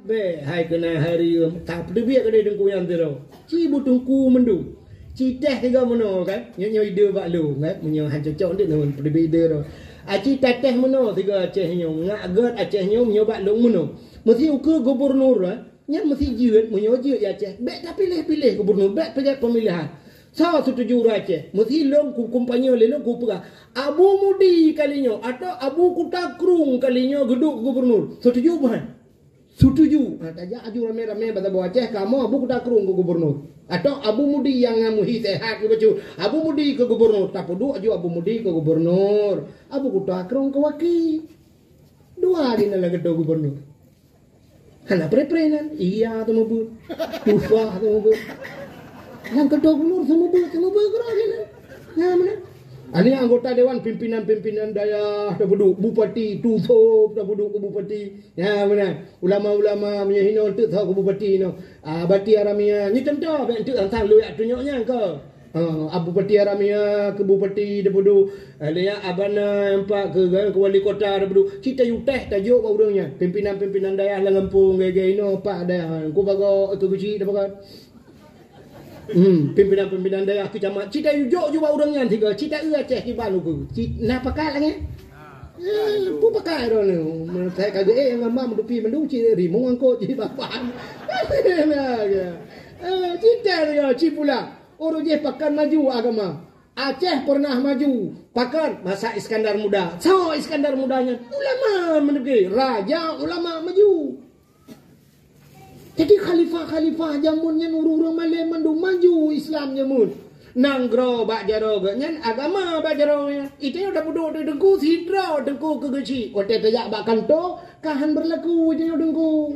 Be hai kena hari tak pada biar kedai dengku yang tero. Ci butungku mendu. Ci teh tiga mono kan. Nyo ide bak lu kan. Menyo han cocok ndik non pada ide ro. Aci teteh mono tiga Aceh nyo ngak gat Aceh nyo menyo bak lu mono. Mesti ukur gubernur nya mesti jiut menyo jiut ya Aceh. Be tak pilih-pilih gubernur be pemilihan. Saya setuju Aceh. Mesti long ku kumpanya le long ku pegah. Abu Mudi kalinya atau Abu Kutakrung kalinya geduk gubernur. Setuju bukan? Setuju. Tajak aju rame-rame bata bawa Aceh kamu Abu Kutakrung ke gubernur. Atau Abu Mudi yang ngamuhi sehat ke bacu. Abu Mudi ke gubernur. Tak pudu aju Abu Mudi ke gubernur. Abu Kutakrung ke wakil. Dua di dalam geduk gubernur. Hana pre-prenan. Iya tu mabut. Tufah tu mabut. Yang kedua gubernur semua bergerak ni. Nah mana? Ini anggota dewan pimpinan daerah dah duduk bupati tutup dah duduk ke bupati. Ya mana? Ulama-ulama menyahina untuk tahu ke bupati no. Bati Aramia ni tentu ben untuk antang lu yak tunyoknya ke. Bupati Aramia ke bupati dah duduk. Dia abana empat ke wali kota dah duduk. Cita yuteh tajuk urangnya. Pimpinan daerah Langampung gaya no pak dah. Ku bago ke guci dah bagat. Pimpinan daerah kecamatan cita ujuk juga orangnya tiga cita Aceh di Balu ke nak pakai lagi pu pakai ro ni saya kagak yang mama mendupi menduci rimung angkot jadi bapak cita dia cipula orang je pakan maju agama Aceh pernah maju pakan masa Iskandar Muda so Iskandar Mudanya ulama mendupi raja ulama maju. Jadi khalifah jamunnya urung-urung Malay mandu maju Islam jamun. Nanggro bak jaro nyan agama bak jaro nya. Itu udah duduk dengku sidra dengku ke geci. Ote tajak bak kanto kahan berlaku je dengku.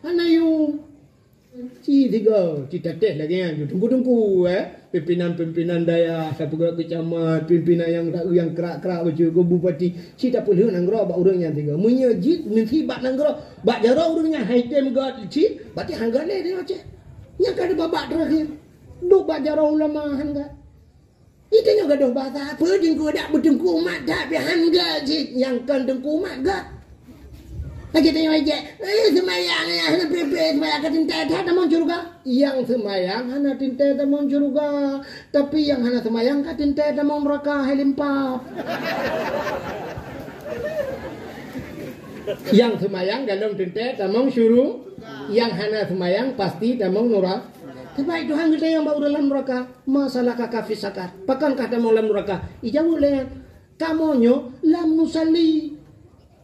Hanayu. Ci tiga cita teh lagi yang dengku pimpinan daerah satu kecamatan pimpinan yang kerak-kerak baju ke bupati cita pulih nanggro bak urang yang tiga menyejit mesti bak nanggro bak jaro urangnya haitem god ci berarti hangga le dia Aceh nya kada babak terakhir duk bak jaro ulama hangga itu nya gaduh bahasa apa dengku dak bedengku mak dak hangga ci yang kan dengku mak gak lagi tanya aja, semayang ya, hana pepe semayang ke tinta tak mau juga. Yang semayang hana tinta tak mau juga, tapi yang hana semayang ke tinta tak mau neraka helimpap. Yang semayang dalam tinta tak mau suruh, yang hana semayang pasti tak mau neraka. Sebab itu hang kita yang bawa dalam neraka, masalah kakak fisakar. Pakankah tak mau dalam neraka? Ijau le, kamonyo lam nusalli.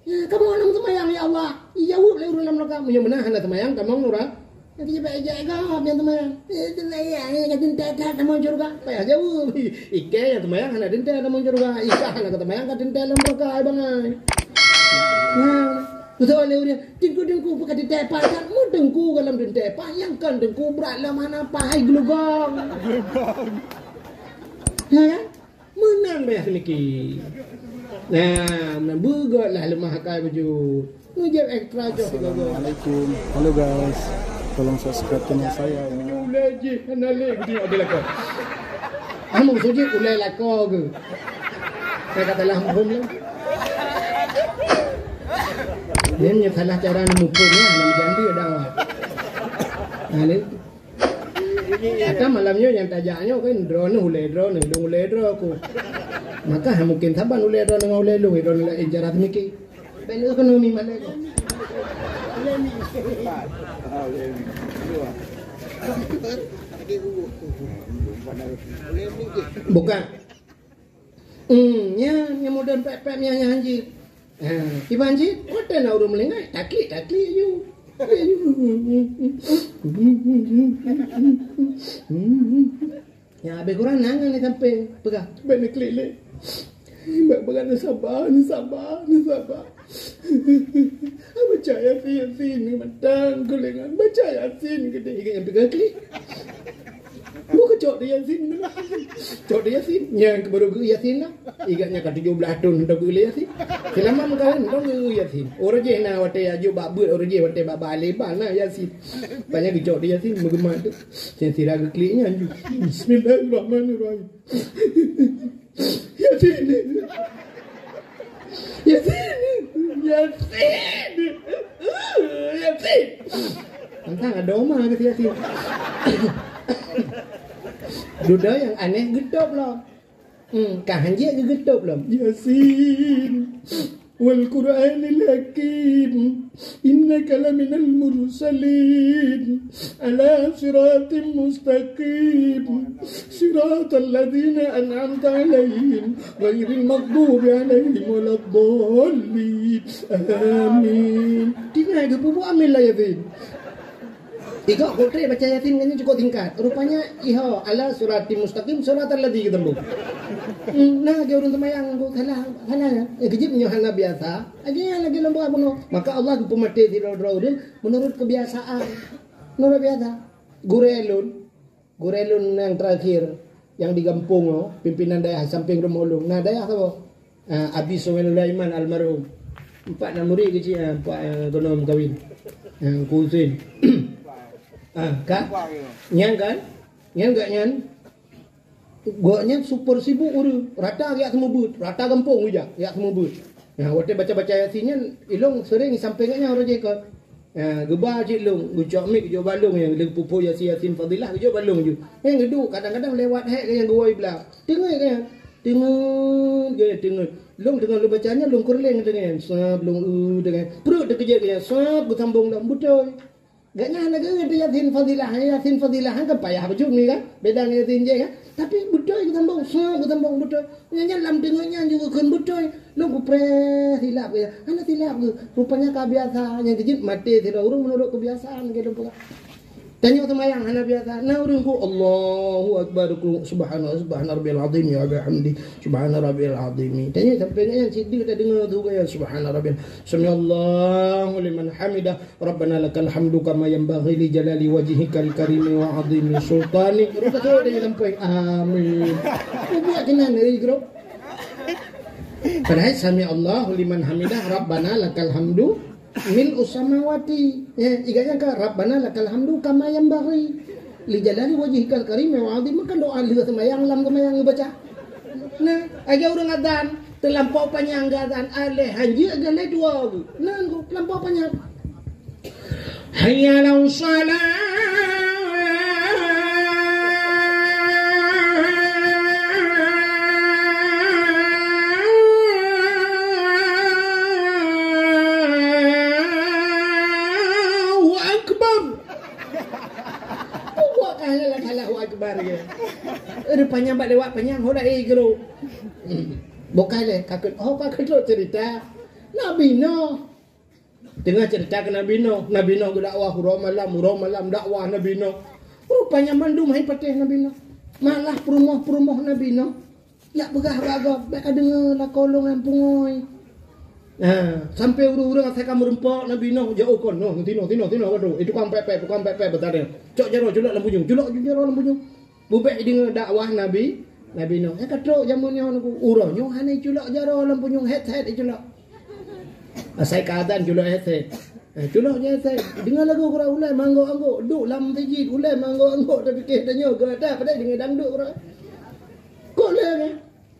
Ya, kamu orang semayang ya Allah. Jawab le urang neraka. Yang benar hendak semayang kamu nurah. Nanti cepat jaga yang semayang. Semayang ya tinta kamu surga. Payah jauh. Ike yang semayang hendak tinta kamu surga. Ika hendak semayang ka tinta dalam neraka bang ai. Nah, betul le urang. Dengku pakai tinta pakan. Mu dengku dalam tinta payang kan dengku berat lah mana pai glugong. Ya kan? Menang bayar niki. Nah, bugot lah lemah kai baju. Ngejep ekstra jok. Assalamualaikum. Halo guys. Tolong subscribe channel saya ya. Ulai je, nale begini ada lako. Amu soje ulai lako ke. Saya katalah hum lah. Dia salah cara memupuknya, nak janji ada awak. Nah, kata malamnya yang tajaknya kan drone aku. Maka mungkin saban ulai drone dengan ulai lu drone la ijarat miki. Ben ekonomi mana ko. Bukan. Nya modern pep nya anjir. Iban anjir, hotel na urang melengai, takli ayu. Ya, abe kurang nangang ni sampai pegang. Ben kelile. Bagan sabar. Baca Yasin ni matang kulengan. Baca Yasin gede yang pegang klik. Bukan cok dia Yasin lah. Cok dia Yasin. Yang baru ke Yasin lah. Igatnya ke 17 tahun dah ke Yasin. Selama mengkawan dong ke Yasin. Orang je nak wate aju babut, orang je wate baba leban lah Yasin. Banyak ke cok dia Yasin mengemar tu. Sensira ke kliknya anju. Bismillahirrahmanirrahim. Yasin. Yasin. Yasin. Yasin. Entah ada oma ke Yasin. Duda yang aneh gedop lah. Kahanjia ke gedop lah. Yasin. Wal Qur'anil Hakim. Innaka laminal mursalin ala siratim mustaqim siratal ladzina an'amta alaihim ghairil maghdubi alaihim waladdallin. Amin. Tinggal ke bubu amin lah Yasin. Tiga kotre baca Yasin kan cukup tingkat. Rupanya iho ala suratim mustaqim suratal ladzi kita bu. Nah dia orang temayang ko salah ya. Kejip nyohana biasa. Aja yang lagi lembu apa no. Maka Allah ku pemati di rodo menurut kebiasaan. Menurut biasa. Gurelun yang terakhir yang di kampung no, pimpinan daerah samping Remolong. Nah daerah apa? Abi Sulaiman almarhum. 4 murid kecil 4 ekonom kawin. Kusin. Kak, nyan kan? Nyan gak nyan? Gua super sibuk uru. Rata yak semua but. Rata kampung aja, yak semua but. Nah, waktu baca-baca Yasinnya, ilong sering sampingnya orang je ke. Gebah je ilong, gucok mik jo balung yang le pupu Yasin Fadilah jo balung ju. Yang gedu kadang-kadang lewat hek yang gua belah. Tengok kan? Tengok. Long dengan lu bacanya long kurleng dengan. Sab long dengan. Perut dia kerja kan. Sab gua sambung dah betul. Gaknya anak ada Yasin Fadilah kan payah baju ni kan. Beda dengan Yasin je kan. Tapi betul kita tambang betul. Nyanyi lam tengoknya juga kan betul. Lu ku pres hilap ya. Anak hilap ke. Rupanya kebiasaan yang kejut mati tidak urung menurut kebiasaan gitu pula. Tanya temayang anak biasa. Nah urung ku Allahu akbar ku subhana rabbil azim ya bihamdi subhana rabbil azim. Tanya sampai yang siddiq kita dengar tu ya subhana rabbil sami Allahu liman hamidah rabbana lakal hamdu kama yanbaghi li jalali wajhikal karim wa azimi sultani. Terus tu dia sampai amin. Buat jenan dari grup. Padahal sami Allahu liman hamidah rabbana lakal hamdu min usamawati ya iganya ka rabbana lakal hamdu kama yanbaghi li jalali wajhikal karim wa azim. Kan doa lihat semayang lam semayang baca. Nah aja orang adzan terlampau panjang adzan aleh haji agak le dua nah terlampau panjang hayya lau salat rupanya mbak lewat panjang hola gero. Bukan le kakek kakek cerita Nabi Nuh. Tengah cerita ke Nabi Nuh dakwah malam dakwah Nabi Nuh. Rupanya mandum hai patih Nabi Nuh. Malah perumah Nabi Nuh. Ya begah-begah mereka dengar lah kolong ampungoi. Nah, sampai urang-urang saya kamu rempok Nabi Nuh jauh kon. No, tino waduh. Itu tukang pepe betadnya. Cok jero julak lembujung. Bubek dengan dakwah Nabi Nuh. Katrok jamunnya aku uronyo hane culak jaro lampunyung head culak. Asai keadaan culak head. Culak head. Dengar lagu kurang ulai manggo anggo duk lam tejid ulai manggo anggo tapi ke danyo gada pada dengan dangduk kurang. Kok le ke?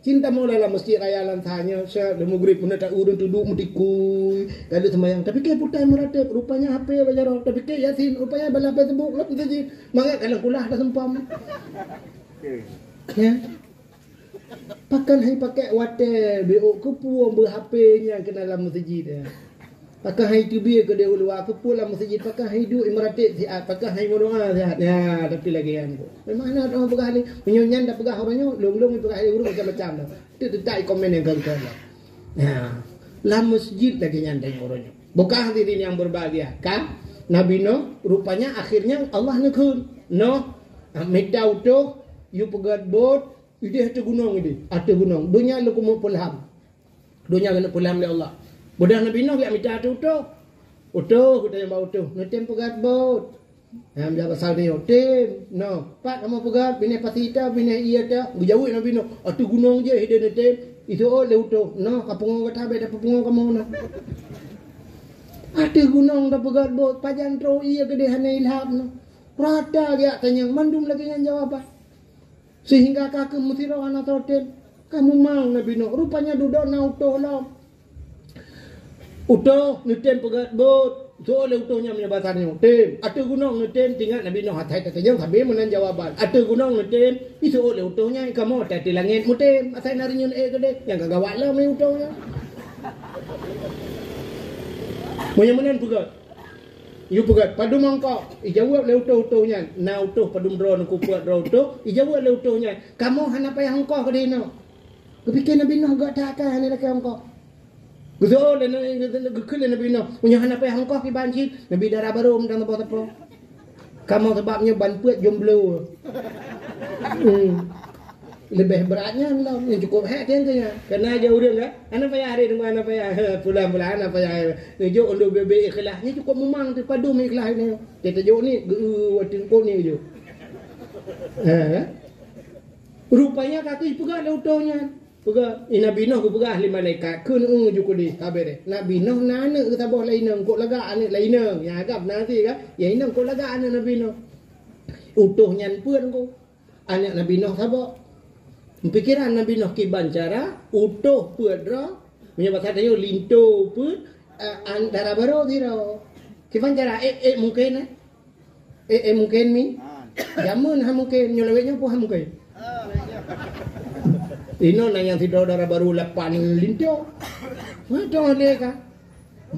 Cinta mula lah masjid raya lantanya saya demu grip pun tak urun duduk mutikui kalau semayang tapi ke putai meratep rupanya HP bajaro tapi ke Yasin rupanya bala Facebook lah tejid mangga kalau kulah dah sempam. Ya. Pakai water BO kepu ambil HP-nya ke dalam masjid ya. Pakai hai tu biar ke dia luar kepu dalam masjid pakai hai du imratit sihat pakai hai doa sihat. Ya, tapi lagi kan. Memang ada orang pegah ni menyonyan dah pegah orangnya long-long pegah hai urus macam-macam dah. Itu tak komen yang kau. Ya. Lah masjid lagi nyandai orangnya. Bukan hadirin yang berbahagia kan? Nabi Nuh rupanya akhirnya Allah nekun. Nuh minta utuh you pegat bot ide hati gunung ini hati gunung dunia lu kumu pulham dunia kena pulham oleh Allah budak Nabi Nuh dia minta hati utuh kita yang bawa utuh netem pegat bot yang dia pasal ni tem no pak kamu pegat bini pasita bini iya ta jauh Nabi Nuh hati gunung je hide netem itu oleh utuh no kapung kata beda kapung kamu no hati gunung dah pegat bot pajan tro iya ke dia hana ilham no rata dia tanya mandum lagi yang jawab apa sehingga kakek musirah anak hotel kamu mau Nabi Nuh rupanya duduk na utuh lah Utuh nutem pegat bot. So le utuhnya punya bahasa ni nutem. Atu gunung nutem tinggal Nabi Nuh hatai tatayang sabi menan jawaban. Atu gunung nutem isu le utuhnya kamu tati langit mutem. Asai narinyun gede yang kagawat lah mai utuhnya. Punya menan pegat. You pegat padu mangkok. Ijawab le utuhnya. Na utuh padum dron ku puat dron utuh. Ijawab le utuhnya. Kamu hana payah hangkok ke dino. Kepikir Nabi Nuh gak takkan ni laki hangkok. Gusto le gukul Nabi Nuh punya hana payah hangkok ki banci Nabi darah baru mendang tepo-tepo. Kamu sebabnya ban puat jomblo. Lebih beratnya lah yang cukup hak dia tanya. Kena aja urang kan. Ana payah hari dengan ana payah pulang-pulang ana payah. Jo untuk bebe ikhlasnya cukup memang tu padu ikhlas ni. Kita jo ni waktu pun ni jo. Rupanya kaki pegang le utuhnya. Pegang Nabi Nuh ku pegang li malaikat kun ju ku di habere. Nabi Nuh nana ke tabah lain ko laga ane lain ya agak nanti kan. Ya ina ko laga ane Nabi Nuh. Utuhnya pun ko. Anak Nabi Nuh sabak. Pikiran Nabi Nuh ki bancara utuh pedra punya bahasa dia linto pun antara baru tiro. Ki bancara mungkin mungkin mi. Jamun ha mungkin nyolewenya pun ha mungkin. Ino na yang tidak darah baru lapan linto. Macam leka.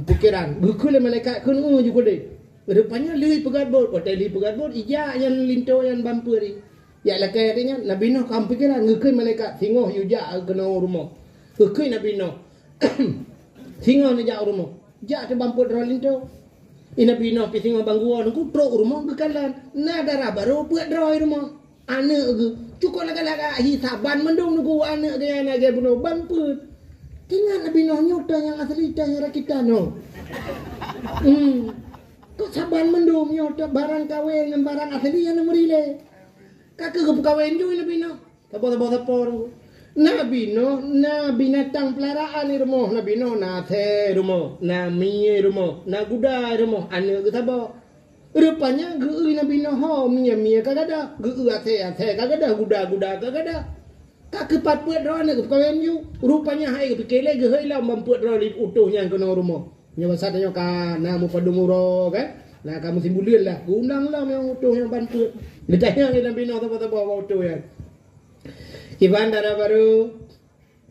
Pikiran gukul malaikat kun juga deh. Rupanya lui pegat bot, hotel li pegat bot ija yang linto yang bampuri. Ya lah kayaknya Nabi Nuh kam pikiran ngukul malaikat singoh yuja kena rumah. Ngukul Nabi Nuh. Singoh ni jak rumah. Jak te bampur dra linto. Nabi Nuh pi singoh bangguan ku trok rumah bekalan. Na darah baru buat dra rumah. Anak ke cukup laga-laga hisaban mendung nuku anak dia naga bunuh bampur. Tinggal Nabi Nuh nyuta yang asli yang rakita no. Kok saban mendung nyuta barang kawin dengan barang asli yang merile. Kakak ke kawin juga Nabi Nuh. Tapa-tapa Nabi Nuh na binatang peliharaan di rumah. Nabi Nuh na the rumah, na mie rumah, na kuda rumah. Anak ke sabar. Rupanya geu Nabi Nuh mia kagada, geu ate kagada, guda kagada. Kak kepat puat ron ke kawin you. Rupanya hai ke pikele ge heulah mampuat ron utuhnya kena rumah. Nya bahasa tanya kana mu padumuro kan. Nah kamu simbulian lah, undang lah yang utuh yang bantuan. Ditanya ke Nabi Nuh apa utuh ya. Ki bandara baru.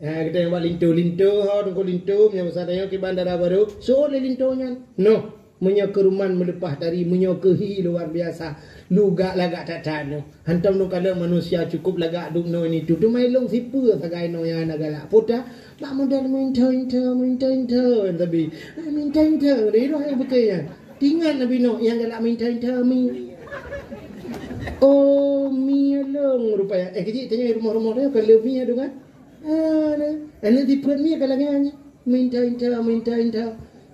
Kita yang buat lintu, tunggu lintu, yang bahasa tanya ki bandara baru. So le lintunya. No. Menyokeruman melepah dari menyokehi luar biasa. Lugak lagak tak tanu. Hantam nu kada manusia cukup lagak duk no ini tu mai long sipu sagai no yang nagala. Puta ba modal minta tapi minta ni roh yang betul. Tinggal Nabi Nuh yang galak minta mi. Oh mi long rupanya. Kecil tanya rumah-rumah dia kalau mi ada kan? Ana dipun mi kalangan minta.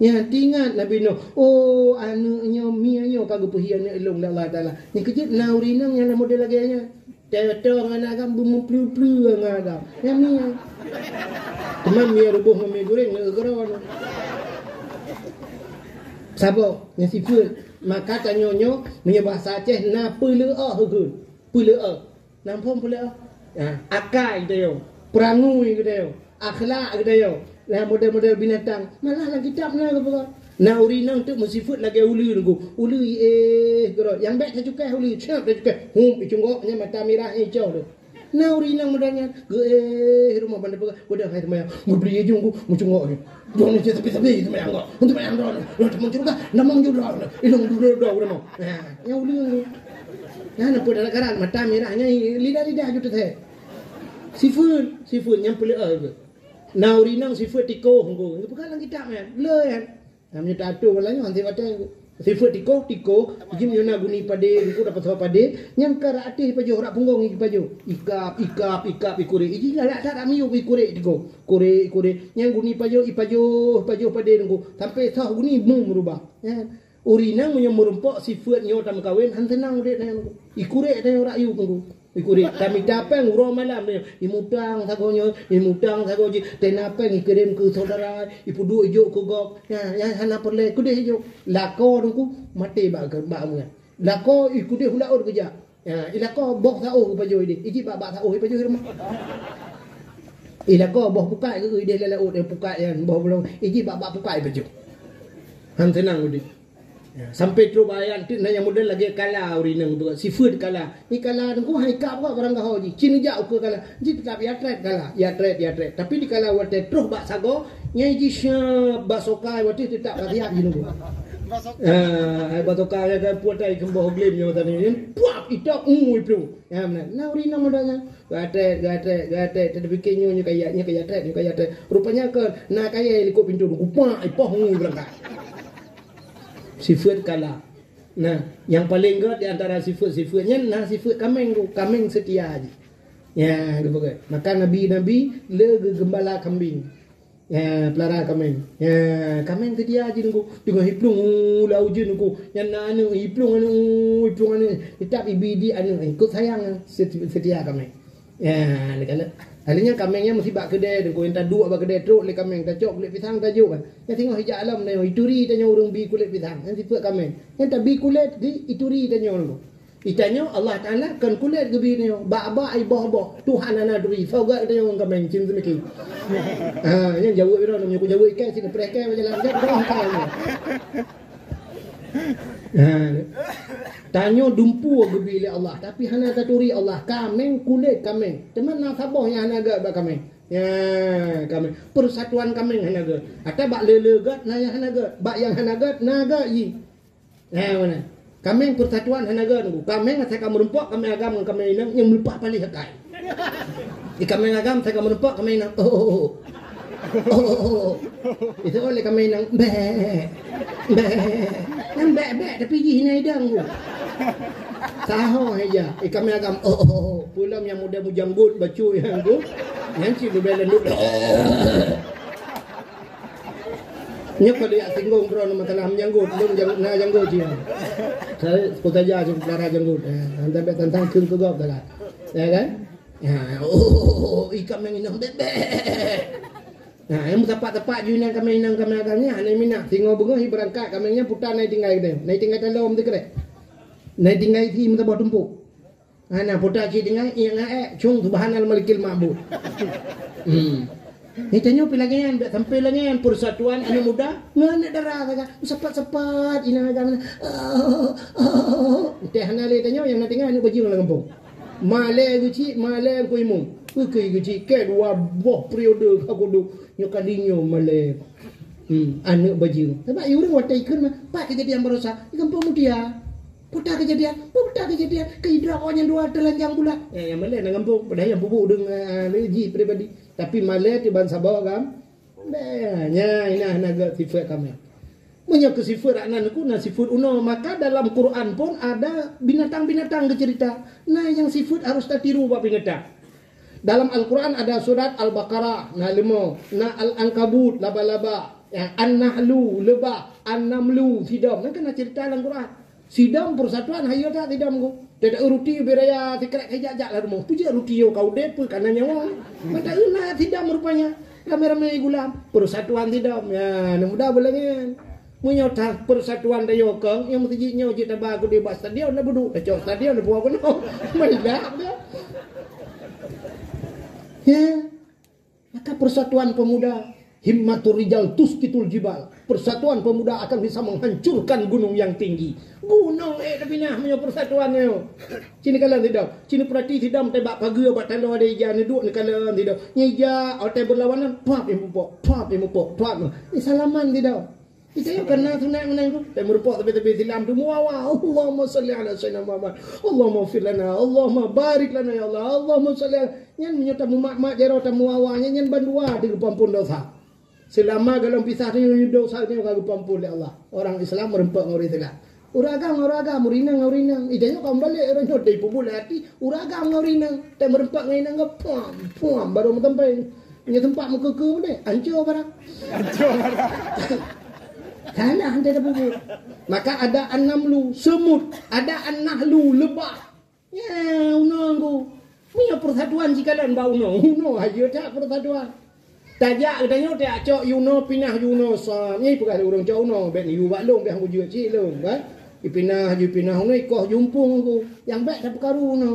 Ya tinggal Nabi Nuh. Oh anaknya mianya kagak puhian elong Allah Taala. Ni kejut naurinang yang model lagi nya. Tetong anak kan bumu plu ngagam. Ya mia. Teman mia rubuh ngami goreng ngegeron. Sabo yang sifut maka tanyonyo punya bahasa Aceh na pelea hukun. Pelea. Nampom pelea. Akai dia. Perangui dia. Akhlak dia. Lah model-model binatang malah lah kitab na apa na urinang tu musifut lagi ulu nunggu ulu gerot yang baik tak cukai ulu cak tak cukai icungoknya mata merah hijau tu na urinang modalnya rumah bandar pegang udah hai temaya beli junggu mucungok jangan je tepi temaya ngok untuk bayang ron lo teman juga namang juga ilung dulu mau yang ulu nah nak pada karan mata merahnya lidah juta teh sifut yang pelak ke naurinang sifat tiko hongko. Itu bukan lagi tak man. Le kan. Namanya tato malanya hanti mata. Sifat tiko jim yona guni pade ku dapat sama pade nyang kara atih pajo rak punggong iki pajo. Ikap ikure. Iki galak tak miu ikure tiko. Kure nyang guni pajo pade nunggu. Sampai sah guni merubah. Ya. Urinang menyemurempok sifat nyo tam kawin han tenang dek nang. Ikure teh rak yu nunggu. Ikuri kami dapat ngurau malam ni imutang sagonya tenapa ngikirim ke saudara ipu dua hijau ke gok ya hana perle kude hijau lako dengku mati ba mu lako ikude hula or kerja ya ilako bok sao ke baju ini iki ba sao ke baju rumah Ila ko boh pukai ke dia laut dia pukai yang boh belum iki bak pukai baju. Han tenang udah. Ya, sampai terus bayar tu yang model lagi kalah urinang tu seafood kalah. Ni kalah tu hai kap kau barang kau ji. Cina jau ke kalah. Ji tak ya trade kalah. Ya trade. Tapi di kalah wate terus bak sago nyai ji basokai wate tak kasihan ji nunggu. Ai basokai ada puatai kemboh glim yang tadi ni. Puap itak pru. Ya mana. Na urinang modalnya. Gate tadi bikinnya kayaknya kayak trade. Rupanya ke na kaya likut pintu kupak ipoh berangkat. Seafood kalah. Nah, yang paling good di antara seafoodnya nah seafood kambing setia aja. Ya, gitu kan. Maka nabi le gembala kambing. Ya, pelara kambing. Ya, kambing setia aja nunggu. Dengan hiplung lau je nunggu. Yang anu hiplung anu. Tetap ibidi anu ikut sayang setia kambing. Ya, kalau halinya kambingnya mesti bak kedai dan kau entah dua bak kedai teruk le kambing tacok kulit pisang tajuk kan. Yang tengok hijab alam ni ituri tanya urang bi kulit pisang. Yang tipe kambing. Yang tak bi kulit di ituri tanya orang. Itanya Allah Taala kan kulit gebi ni ba ibah Tuhan ana duri. Foga tanya orang kambing cin semiki. Yang jauh biro namanya ku jauh ikan sini preke berjalan dah kan. Tanya dumpu gebi oleh Allah tapi hana taturi Allah kambing kulit kambing teman nasabah yang hana gak bak kambing ya kambing persatuan kambing hana gak atau bak lelegat na yang hana gak bak yang hana gak naga yi mana kambing persatuan hana gak nunggu kambing saya kamu rempok kambing agam kambing inang yang melupak paling hakai di kambing agam saya kamu rempok kambing inang itu oleh kambing inang yang bek tapi gih naidang gua. Saho aja. Kami agam pulam yang muda mujanggut bacu yang gua. Nanti berbela dulu. Nya kalau dia singgung drone masalah janggut, belum janggut dia. Saya kota aja pelara janggut. Anda tentang kun kegop dah. Ya kan? Ya, ikan yang inang bek. Nah, yang tepat junan kami inang kami agamnya hanya minat singo bunga hi berangkat kaminya putar naik tinggal gede. Naik tinggal dalam tu kere. Naik tinggal hi mata bawa tumpuk. Ana putar ci tinggal yang cung subhanal malikil ma'bud. Ni tanya pilangan sampai langan persatuan ini muda ngana darah saja. Cepat ina agama. Teh hana le tanya yang nak tinggal ni baju dalam kampung. Male guci male ku imum. Ku guci ke dua boh periode aku duk nyokadinyo male anak baju sebab you orang watai ikut mah pak kejadian berusaha ikan pemudia putar kejadian kehidrokannya dua telanjang pula yang male nang kampung pada yang bubuk dengan leji pribadi tapi male di bangsa bawah kan nya ina naga sifat kami punya kesifat anakku na sifat uno maka dalam Quran pun ada binatang-binatang kecerita nah yang sifat harus tertiru pak binatang. Dalam Al-Quran ada surat Al-Baqarah, lima, Al-Ankabut, laba-laba, An-Nahlu, lebah, An-Namlu, sidam. Nak kena cerita dalam Quran. Sidam persatuan, hayo tak sidam ko. Tidak ruti beraya, tikrek kejak-jak lah rumah. Puja ruti yo kau depa karena nyawa. Mata ina sidam rupanya. Ramai-ramai gulam. Persatuan sidam. Ya, mudah belangan. Menyota persatuan dayo keng, yang mesti nyawa cita bagu di bas stadion, nak duduk. Cok stadion, nak buat ko no. Melihat dia. Ya, maka persatuan pemuda himmatur rijal tuskitul jibal. Persatuan pemuda akan bisa menghancurkan gunung yang tinggi. Gunung tapi nah punya persatuannya. Cini kalian tidak. Cini perhati tidak tebak pagi obat talo ada ija ni duk ni kalian tidak. Nyeja otai berlawanan pap impok. Ini salaman tidak. Kita yang kena tunai menang tu. Tapi merupok tapi silam tu muawa. Allahumma salli ala sayyidina Muhammad. Allahumma fir lana. Allahumma barik lana ya Allah. Allahumma salli ala. Nyan menyota mak jero tamu awanya nyan bandua di pampun dosa. Selama dalam pisah ni dosa ni kagak pampun oleh Allah. Orang Islam merempak ngori telah. Uragam urinang. Idanya kau balik orang nyodai pubul hati. Uragam urinang. Tapi merempak ngainang puam baru mentempai. Punya tempat muka ke mana? Ancur barang. Kalah hantar pubul. Maka ada An-Namlu semut, ada An-Nahlu lebah. Ya, unangku. Punya persatuan jikalan bau no aja tak persatuan. Tajak katanya tak cok yuno pinah yuno sa. Ni bukan orang cok no ben yu bak long ben hujur cik long kan. Ipinah no ikoh jumpung aku. Yang baik tak perkaru no.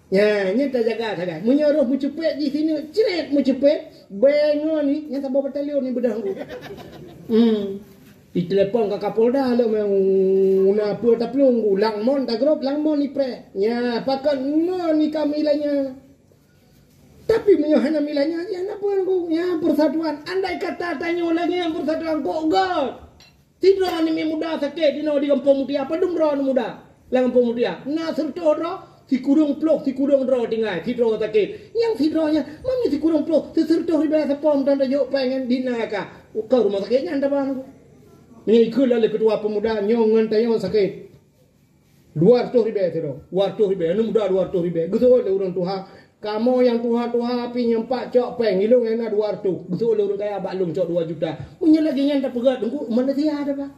Ya, nya tak jaga sangat. Menyuruh mencepet di sini, ceret mencepet. Bengo ni, yang tak bawa batalion ni bedah aku. Di telefon ke Kapolda lah memang apa tak pelung langmon tak grop langmon ni pre. Ya, pakai ni kami lanya. Tapi menyohana milanya ya apa aku? Ya persatuan. Andai kata tanya lagi yang persatuan kok god. Tidak ni muda sakit di di kampung mutia apa dum ro muda. Lang kampung mutia. Na serto ro si kurung plok si kurung ro tinggal si ro sakit. Yang si ronya mami si kurung plok si serto riba sapom dan yo pengen dinaka. Ke rumah sakitnya anda bang. Ni ikut lah ketua pemuda nyongan tayo sakit. 200 ribu tu. 200 ribu. Anu muda 200 ribu. Betul le orang Tuhan. Kamu yang Tuhan api nyempak cok peng ilung yang nak 200. Betul le orang kaya baklum cok 2 juta. Punya lagi yang tak pegat tunggu mana dia ada ba?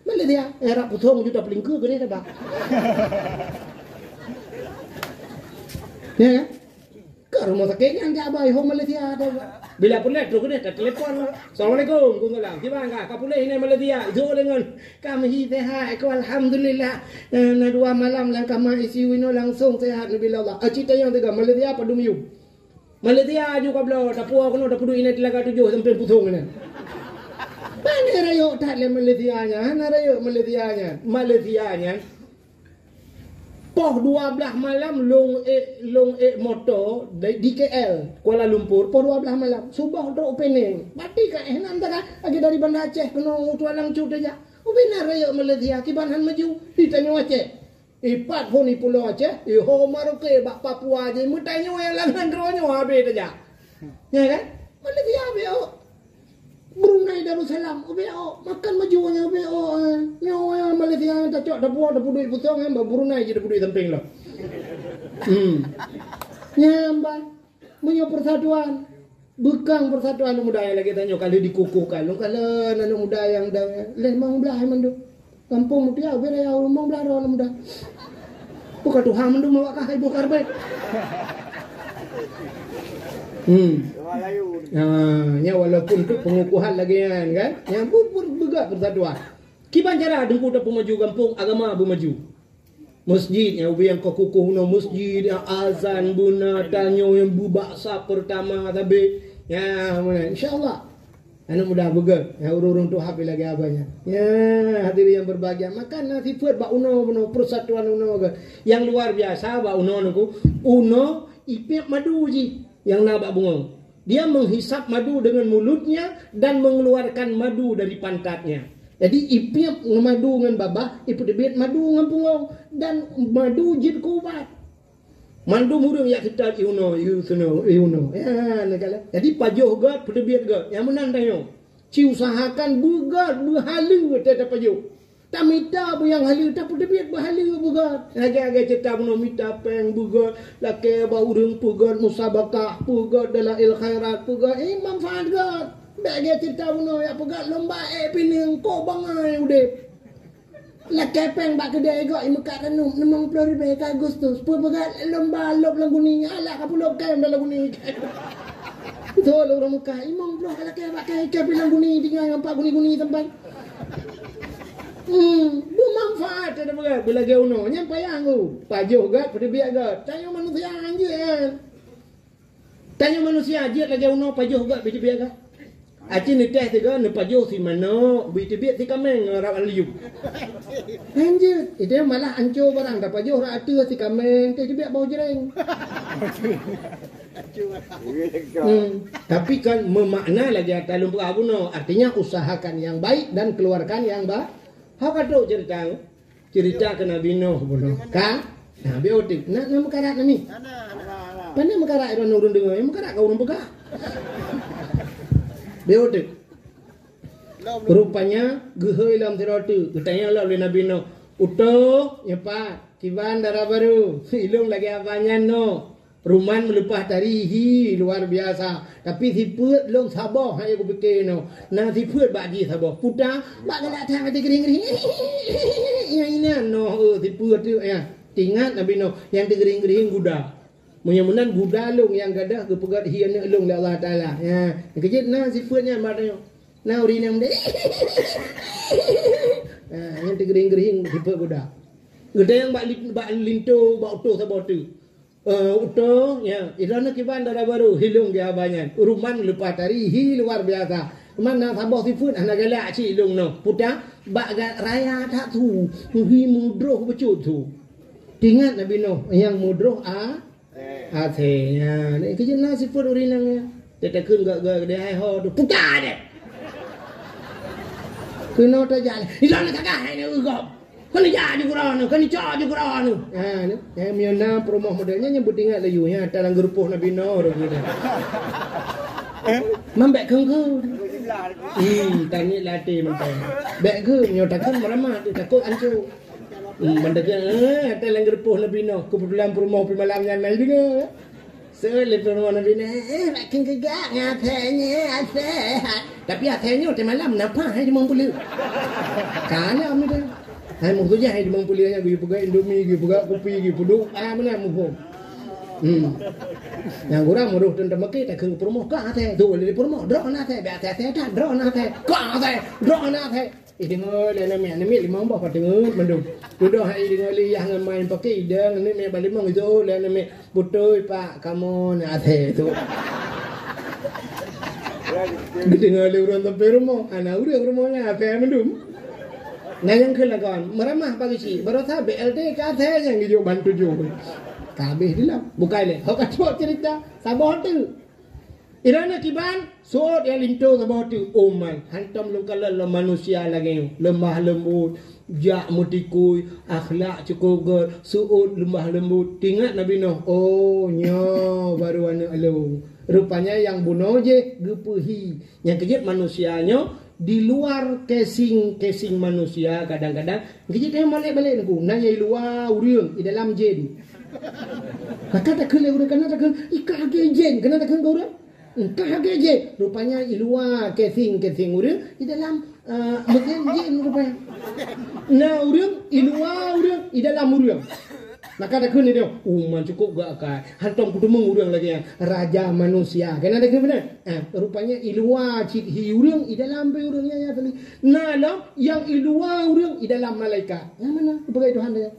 Mana dia? Era potong juta paling ke dia ada ba? Ya. Ke rumah sakit yang jabai home Malaysia ada ba? Bila pulih terus dia telefon. Assalamualaikum, kumpulan. Gimana kak? Kapulih ini Malaysia. Zo dengan kami sehat. Ko alhamdulillah. Na 2 malam lang kami ICU ini langsung sehat nabilah Allah. Cerita yang tiga Malaysia pada miu. Malaysia juga belo tapua kono tapudu ini telaga 7 sampai pusung ni. Mana rayo tak le Malaysia nya? Hana rayo Malaysia nya. Malaysia nya. Poh 12 malam long motor di KL Kuala Lumpur poh 12 malam subah do opening bati ka enam tak lagi dari Banda Aceh kena tualang cut aja benar raya Malaysia kibanhan maju ditanya Aceh ipat honi pulau Aceh ho Maroke bak Papua je mutanya yang langan ronyo habis aja ya kan Malaysia beo Brunei Darussalam beo makan majunya beo nyawa Malaysia tak cok dapur duit potong yang Brunei je dapur duit samping lah nyambai punya persatuan bekang persatuan muda yang lagi tanya kalau dikukuhkan lu kalau anak muda yang dah lemang belah mandu kampung mutia beraya lemang belah orang muda bukan Tuhan mandu mawa kah ibu karbet ya walaupun tu pengukuhan lagi kan yang pun begat persatuan kiban cara dengku tak maju kampung agama maju masjid yang ubi yang kukuh no masjid yang azan buna tanyo yang bubaksa pertama tapi ya mana insyaallah anak muda begat ya urung tu hapi lagi abanya ya hadirin yang berbahagia makan nasi food bak uno persatuan uno yang luar biasa bak uno ipip madu ji yang nabak bunga. Dia menghisap madu dengan mulutnya dan mengeluarkan madu dari pantatnya. Jadi ipip madu dengan babah, ipip debit madu dengan pungong dan madu jid kubat. Madu murung ya kita iuno. Ya, negala. Jadi pajuh gat, debit gat. Yang menang tayo. Ci usahakan bugat berhalu tetap pajuh. Tak minta yang halu tak debit berhalu bugat. Agak-agak cerita buno minta peng bugat, laki bau urang bugat musabakah bugat dalail khairat bugat manfaat gat. Bagi cerita buno ya bugat lomba pining ko bangai udep. Laki peng bak kedai gat mekat renum 60,000 ke Agustus. Pu bugat lomba lop lagu ni ala ka pulok kaim dalam lagu ni. Betul orang Mekah imam pula laki bak kai ke lagu ni tinggal nampak guni-guni tempat. Bermanfaat ada berat bila ge uno nyampai yang pajuh gat pada biak gat tanya manusia anjir kan tanya manusia aja lagi uno pajuh gat pada biak gat aci ni teh tiga ni pajuh si mano bi biak si kameng rap aliu anjir itu malah anco barang dah pajuh ra atu si kameng teh biak bau jereng tapi kan memakna lagi atas lumpur abuno artinya usahakan yang baik dan keluarkan yang baik. How kado cerita ke Nabi Nuh bono ka Nabi otik nak mekarak ni mana mekarak orang urun dengar mekarak kau urun pegah beotik rupanya gehoi lam tiroti katanya lah oleh Nabi Nuh utuh ya pak kiban darah baru ilung lagi apanya no Ruman melepas tarihi luar biasa. Tapi si put long sabar hai aku fikir no. Nah si put bagi sabar. Putar bak nak tang mati kering-kering. Ya ina no si put tu ya. Tingat Nabi no yang kering-kering guda. Munyamunan guda long yang gadah ke pegat hian long le Allah Taala. Ya. Kejit nah si putnya matanya. Nah urina mde. Yang kering-kering si put guda. Gede yang bak linto bak utuh sabar tu. Utuh ya, irana kiban darah baru hilung dia banyak. Uruman lepas tadi luar biasa. Mana sabah sifut anak galak ci hilung no. Puta bak raya tak tu. Hi mudroh becut tu. Ingat Nabi Nuh yang mudroh ya. Ni kerja sifut urinangnya. Dia kun gak dia hai ho tu puta deh. Kena tak jalan. Irana kakak hai ni ugap. Kan jadi Quran, kan jadi Quran. Ni, yang miana promoh modelnya nyebut ingat layu ya, dalam grup Nabi Nuh gitu. Mambek kengku. Tani latih mentai. Bek ke nyotakan meramah takut ancu. Mendekat dalam grup Nabi Nuh, kebetulan promoh malamnya naik juga. Selepas promoh Nabi Nuh, makin kegak ngatanya tapi akhirnya waktu malam kenapa hai mau boleh. Kana ambil dah. Hai mau kerja hai demang pulianya pergi buka Indomie, pergi buka kopi, pergi puduk mana mau. Yang kurang muruh tentang makai tak kena promoh kah teh. Tu boleh promoh drone na teh, biasa teh tak drone na teh. Kah teh, drone na teh. Dengar le nama lima bah kat dengar mendung. Duduk hai dengar li yang main pakai idang ni me balik mong itu le nama putoi pak kamu na teh tu. Dengar le urang tempe rumah, anak urang rumahnya apa mendung. Nah yang kelakuan meramah pagi si baru tahu BLT kata yang hijau bantu juga kabeh dilam bukai le hok acok cerita sabah tu irana kiban so dia linto sabah tu oman hantam lu kala manusia lagi lemah lembut jak mutikui akhlak cukup suud lemah lembut tingat Nabi Nuh oh nyo baru anu elu rupanya yang bunuh je gepuhi yang kejut manusianya di luar casing manusia kadang-kadang kita tengok balik aku nanya luar urang di dalam jen kakak tak kena urang kena tak kena ikah ke jen kena tak kena urang ikah ke jen rupanya di luar casing urang di dalam jen rupanya nah urang di luar urang di dalam urang maka tak kena dia man cukup gak kan hantam kudumeng urang lagi yang raja manusia kena tak kena benar rupanya ilua cik urang di dalam be urangnya ya tadi nah yang ilua urang di dalam malaikat yang mana sebagai Tuhan dia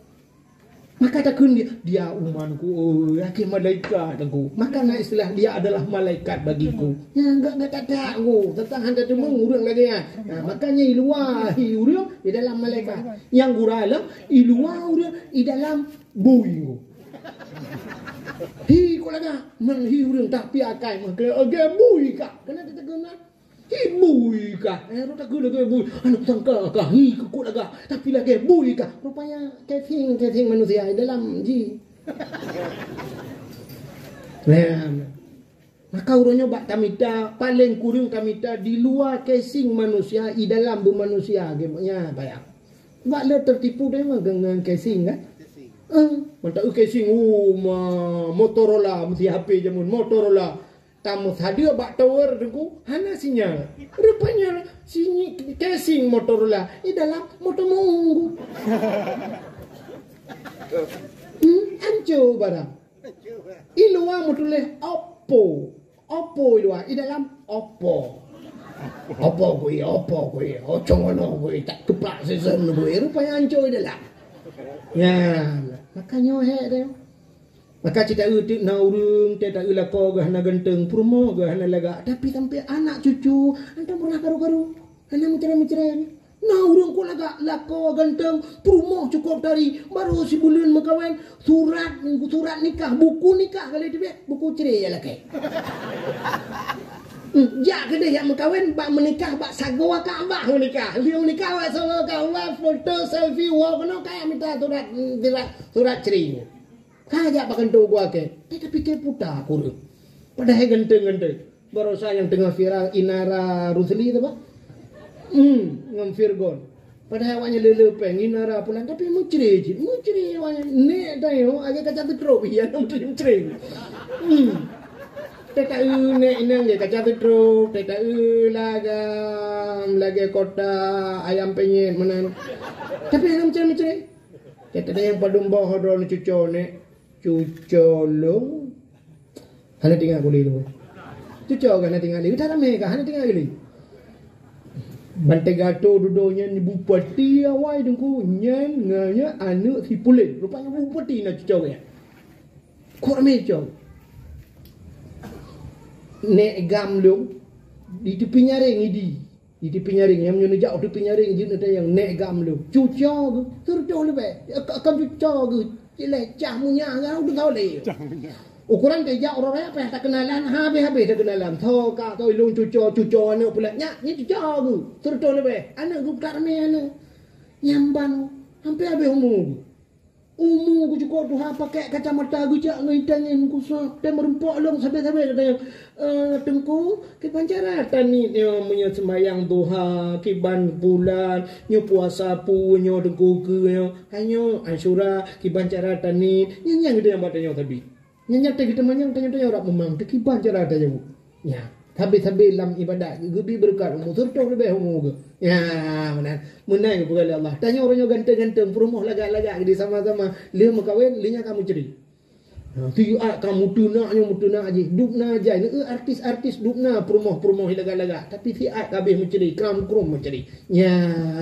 maka tak kena dia umanku laki malaikat aku maka na istilah dia adalah malaikat bagiku ya enggak kata aku tentang hantar demeng urang lagi ya makanya ilua urang di dalam malaikat yang gurala ilua urang di dalam bui hi ko laga mang hi urang tak piakai mang ke bui ka kena tak kena hi bui ka ro tak guna ke bui anak tangka ka hi ko laga tapi lagi bui ka rupanya casing manusia dalam ji maka urangnya bak tamita paling kurang tamita di luar casing manusia di dalam manusia gemanya payah bak le tertipu dia mah dengan casing kan mantap casing Motorola mesti HP jamun Motorola tamu hadir bak tower dengku hana sinyal rupanya sini casing Motorola di dalam motor munggu hancur barang iluar motoleh Oppo iluar di dalam Oppo gue ocongono gue tak keplak season gue rupanya hancur di dalam ya makanya dia maka cita utik na urung tak ulako gah na genteng promo gah na laga tapi sampai anak cucu anda pernah karu-karu anda mencera-mencera na urung ko laga lako genteng promo cukup dari baru si bulan makawan surat nikah buku nikah kali dia buku cerai ya laki ya kedai yang mengkawin bak menikah bak sagwa ka abah menikah liu nikah bak solo ka abah foto selfie wah kena kayak minta surat cerai kaya bak kentu gua ke tapi ke puta kurang padahal genteng baru saya yang tengah viral Inara Rusli itu pak ngam Virgon padahal awaknya lelepeng Inara pulang tapi mau cerai awaknya ne dayo agak kaca tropi ya mau cerai Teta neng je kaca petro, teta lagi kota ayam penyet mana. Tapi yang macam teta yang padum bawah drone cucolong. Hana tinggal kuli tu. Cucol kan tinggal ni. Utara mereka hana tinggal kuli. Bantegato dudonya ni bupati awai dengku nyen nganya anu si pulit. Rupanya bupati nak cucol ya. Kok meja. Nek gam lu di tepi nyaring idi. Di tepi nyaring yang menyo jak tepi nyaring jeun ada yang nek gam lu. Cuca ke, terdo le be. Akan cuca ke. Cile cah munya ngau tu tahu le. Ukuran kayak orang apa tak kenalan, habis tak kenalan. Tho ka toi lung cuca ni pula. Ni cuca ke. Terdo le be. Anak ku tak rame anak. Nyamban hampir habis umur. Umur ku cukup tu pakai kacamata gujak ngitangin ku sok dan merempok long sampai-sampai katanya tengku ke pancaratan ni dia punya sembahyang duha kiban bulan nyo puasa pu nyo tengku ke nyo hanyo Asyura kiban caratan ni nyang dia yang batanya tapi nyang kita manyang tanya orang memang kiban caratan je ya habis-habis dalam ibadat gebi berkat umur serta lebih umur ke ya menang kepada Allah tanya orangnya ganteng-ganteng perumah lagak-lagak di sama-sama dia makawin dia kamu ceri tiap kamu tunak aja dukna aja ini artis-artis dukna perumah lagak-lagak tapi tiap kabeh menceri kram-krum menceri ya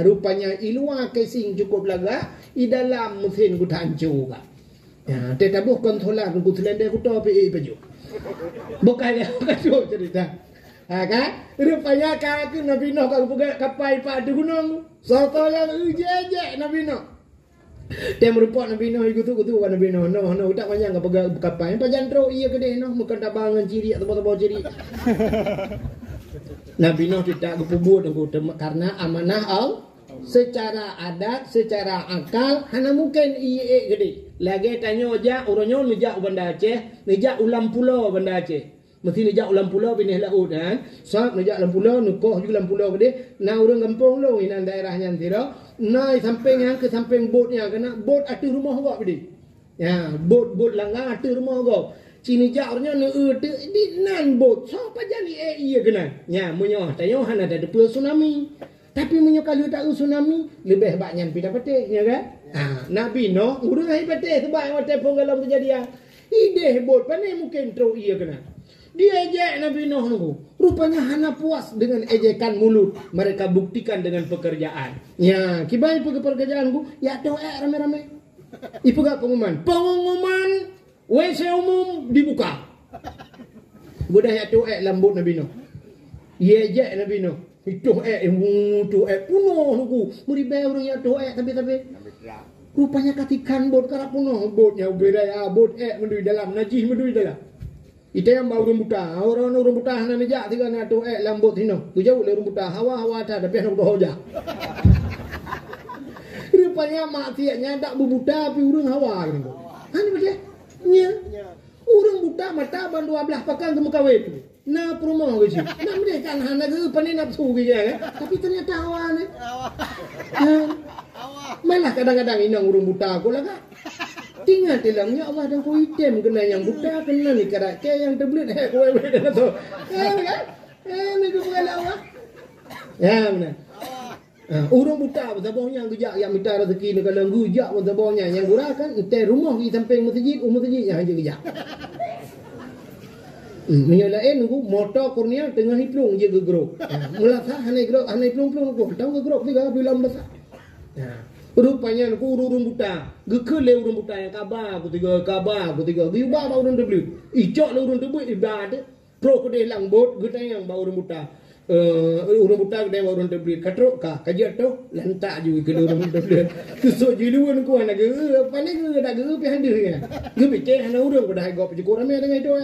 rupanya iluar casing cukup lagak di dalam mesin ku hancur ka ya tetabuh kontrolan ku selendai ku topi baju bukan cerita kan? Rupanya kakak Nabi Nuh kalau pergi kapal pada gunung. Soto yang ujek Nabi Nuh. Dia merupakan Nabi Nuh itu bukan Nabi Nuh. No, tak banyak ke pergi kapal. Panjang teruk iya ke dia Nuh. Bukan tak bangun ciri atau bawah ciri. Nabi Nuh tidak kepubut karena amanah Allah. Secara adat, secara akal, hanya mungkin iya gede. Lagi tanya aja orangnya nejak benda Aceh, nejak ulam pulau benda Aceh. Mesti nejak ulam pulau pindah laut kan. Sab nejak ulam pulau nukoh juga ulam pulau gede. Nah orang kampung lu inan daerahnya antira. Naik samping yang ke samping botnya kena bot atu rumah gak gede. Ya, bot langgar atu rumah gak. Cini jak orangnya di nan bot. Siapa jadi iya kena. Ya, munyo tanya han ada depa tsunami. Tapi munyo kalau tak tsunami lebih banyak pindah petik ya kan. Nabi Nuh urang hai petik sebab mate penggalam kejadian. Ide bot pane mungkin teruk iya kena. Dia ejek Nabi Nuh nunggu. Rupanya hana puas dengan ejekan mulut. Mereka buktikan dengan pekerjaan. Ya, kibai pergi pekerjaan ku, ya doa rame-rame. Ipu gak pengumuman. Pengumuman WC umum dibuka. Budak ya doa lambut Nabi Nuh. Ia ejek Nabi Nuh. Itu punuh nunggu. Muribai orang ya doa tapi rupanya katikan bot karena punuh botnya beraya bot mendui dalam najis mendui dalam. Itu yang bau rambutan. Orang rambutan nak nejak tiga nak tu lambut hino. Tu jauh le rambutan. Hawa ada tapi nak hoja. Rupanya maksiatnya tak berbuta tapi urang hawa gitu. Kan betul? Nya. Urang buta mata ban 12 pakan ke muka wet. Nah perumah ke sini. Nak mereka kan hana ke panen nafsu gitu kan. Tapi ternyata hawa ni. Malah kadang-kadang inang urang buta aku lah kan. Tinggal tilang ya Allah dan kau item kena yang buta kena ni karak yang terbelit kau boleh dah tu. Kan? Ni tu bukan Allah. Ya benar. Orang buta betabahnya yang gejak yang minta rezeki ni kalau gujak betabahnya yang gurakan entai rumah di samping masjid yang hanya gejak. Yang lain aku motor kurnia tengah hiplung je gegerok. Mula sah hanai gerok hanai plung-plung aku. Tahu gegerok tiga bilam besar. Rupanya aku urung buta. Gekele urung buta yang kabar aku tiga. Giba bau urung deblu. Icok le urung deblu ibadat. Pro ko de lang bot geta yang bau urung buta. Urung buta gede bau urung deblu. Katrok ka kajat tu lantak ju ke urung deblu. Kusuk jiluan ku anak ge. Pane ge dak ge pi hande ge. Ge pite hana urung ko dah gop je ko rame dengan itu.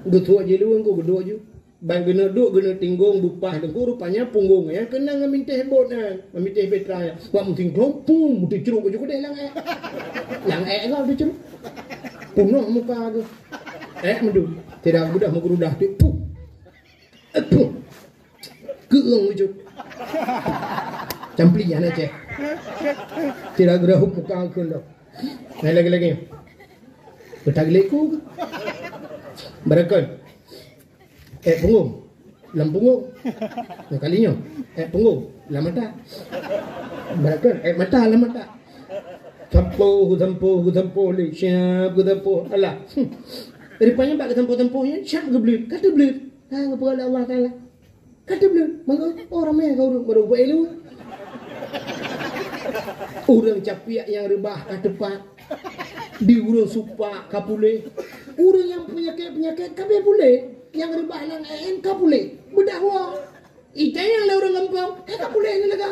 Ge tu jiluan ku gedo ju. Bang gena duk gena tinggung bupah dengku rupanya punggung ya kena ngaminteh bot kan ngaminteh petra ya wa muting pum muting ceruk ko deh lang kau tu ceruk punuh muka tu mendu tidak budak mengerudah tu keung ujuk camplian aja tidak gerahuk muka aku dah lagi betagleku barakan punggung, lam punggung. Kalinya, punggung, lam mata. Barakan, mata, lam mata. Tempoh, le, siap ke tempoh. Alah. Rupanya bak tempoh-tempohnya, siap ke belut. Kata belut. Kepada Allah Ta'ala. Kata belut. Maka orang yang kau baru buat elu. Orang capiak yang rebah ke tepat. Di urang supak kapule. Orang yang penyakit kabeh pule. Yang rebah lang kapule. Bedahwa. Ita yang orang lempang. Kapule ni laga.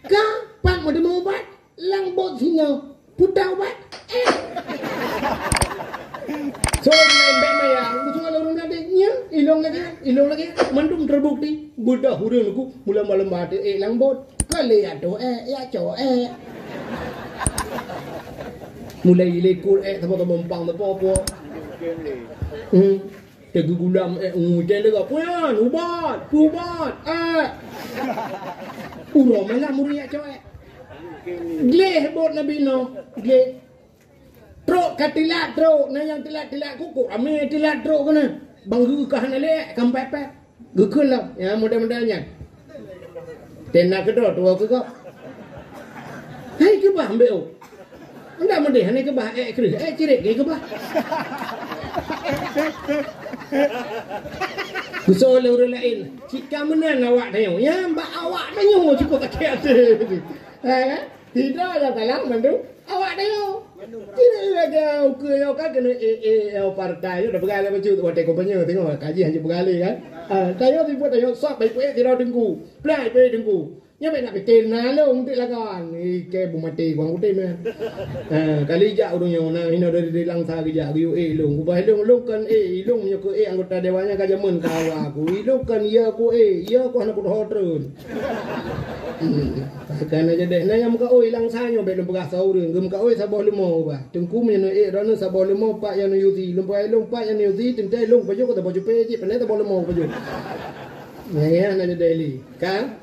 Kapan mau dia ubat? Lang bot sini. Putau ubat. So main maya, musuh orang nanti ilong lagi, mandum terbukti, budak hurung aku mula malam mati, langbot, kali ado, ya cow, mulai lekul, sama mempang popo, tegugulam, hujan lega, puyan, ubat, urang mana muria cow, gleh bot nabi no, gleh. Truk katilat truk na yang tilat kuku ame tilat truk kana banggu kah na le kam pepet gukul lah ya mudah-mudahnya tena kedo tua ke kok hai ke bah ambeo ndak mendeh ni ke bah kri cirik ke bah kusol orang lain jika menan awak tanya ya mbak awak tanya cukup tak ada tidak ada kalang mandu awak tanya tidak ada ukur yang kan kena partai udah bergali baju tu partai kompanya tengok kaji hanya bergali kan tanya si buat tanya sok baik tidak dengku pelai dengku nya nak betul nalung untuk lagan ke bumati kuang utai meh kali jak urang yang na hina dari langsa ke jak yu long ubah long kan long nya ke anggota dewannya ka jamun kawa aku long kan ya ku ya ku anak hotrun kan aja deh na yang muka langsa nya be lembah saureng gem ka sabah lemo ba tengku nya rana sabah lemo pak yang yuzi lembah long pak yang yuzi tentai long baju ko baju peji pandai sabah lemo baju ya na daily kan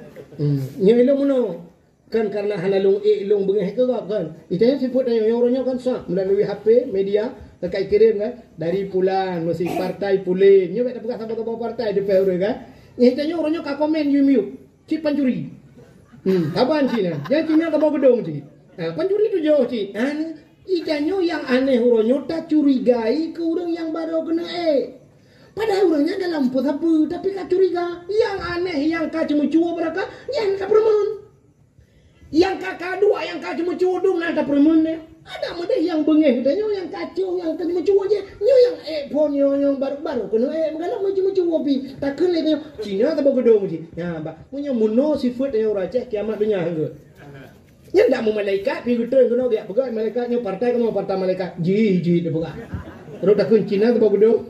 yang ilmu no kan karena halalung ilung bengeh ke kan itanya siput yang orangnya kan sah melalui HP media terkait kirim kan dari pulan masih partai pulin nyo tak pegang sama partai de peure kan itanya orangnya ka komen yumiu si pancuri kapan sih nah yang Cina ke gedung sih pancuri tu jauh sih itanya yang aneh orangnya tak curigai ke orang yang baru kena padahal orangnya dalam apa tapi kak curiga yang aneh yang kak cuma cua beraka yang kak permen yang kakak dua yang kak cuma cua dong nak permen ada mana yang bengeh katanya yang kacau yang cuma cua aja yang phone yang baru-baru kena mengalah cuma cua pi tak kena dia Cina tak bergedong sih ya ba punya muno sifat yang orang cek kiamat dunia hangga yang tak mau malaikat pi guteng kena dia pegang malaikatnya partai kamu partai malaikat ji dia pegang terus tak kun Cina tak bergedong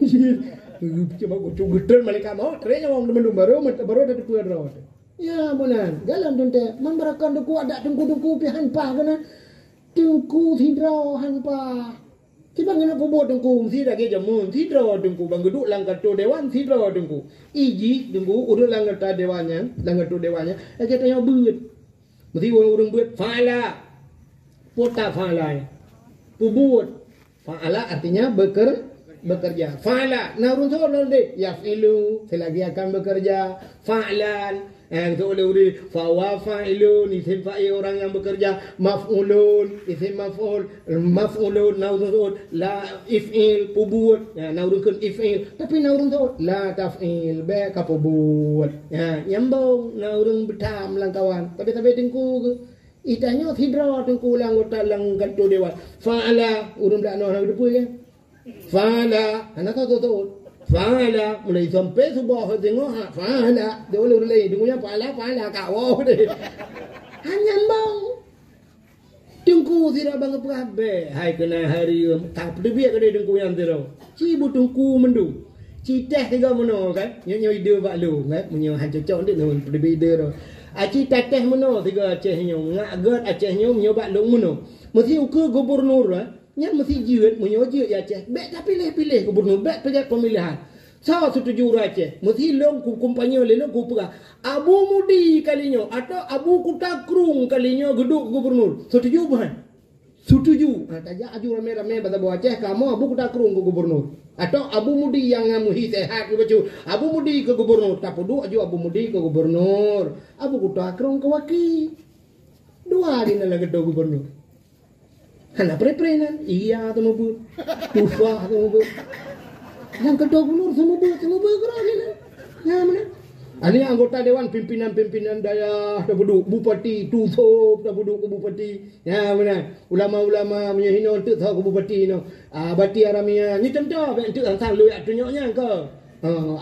coba gugur malaikat mau terenya wong mendung baru ada depan rawat ya benar dalam tente memberakan duku ada tengku pihan pa kana tengku hidro hanpa tiba ngena pobot tengku si dah ke jamun hidro tengku bang geduk langkato dewan hidro tengku iji tengku urut langkato dewannya kita yang beut mesti orang beut fala pota fala pubut fala artinya bekerja. Fa'ala. Nah, urun soal nanti. Yaf'ilu. Selagi akan bekerja. Fa'lan. Itu oleh fawa fa'ilun. Isim fa'il orang yang bekerja. Maf'ulun. Isim maf'ul. Maf'ulun. Nah, urun soal. La if'il. Pubut. Nah, urun kun if'il. Tapi nah, urun soal. La taf'il. Beka pubut. Nyambung. Nah, urun betam lang kawan. Tapi tengku itanya hidra tengku lang gota lang ganto dewan. Fa'ala. Urun dak no depu kan. Fala, anak tu, fala, mulai sampai sebuah tengok, fala, dia boleh mulai, dengarnya fala, kau deh. Hanya mau, tengku tidak bangga perabe, hai kena hari, tak perlu biar kena tengku yang terau, cibu tengku mendu, citeh tiga mana kan, nyonya ide bak lu, kan, nyonya hancur cok ni, perlu ide tu. Aci teteh mana tiga Acehnya, ngagat Acehnya menyobak lu mana, mesti ukur gubernur lah. Yang mesti jiwet menyojek ya Aceh. Baik tak pilih-pilih gubernur. Baik pejabat pemilihan. Saya setuju Aceh. Mesti long kumpanya oleh long kupera. Abu Mudi kalinya. Atau Abu Kutakrung kalinya geduk gubernur. Setuju bukan? Setuju. Tajak aju rame-rame pada buah Aceh. Kamu Abu Kutakrung ke gubernur. Atau Abu Mudi yang ngamuhi sehat ke baju. Abu Mudi ke gubernur. Tak perlu aju Abu Mudi ke gubernur. Abu Kutakrung ke wakil. Dua di dalam geduk gubernur. Anak pre-prenan, iya semua buat, tufah semua buat, yang kedua gubernur semua buat kerana, ya mana, Ini anggota dewan pimpinan-pimpinan daerah dah duduk, bupati tutup dah duduk ke bupati. Ya benar. Ulama-ulama punya hina untuk tahu ke bupati no. Bati aramia ni contoh untuk antang lu tunjuknya ke.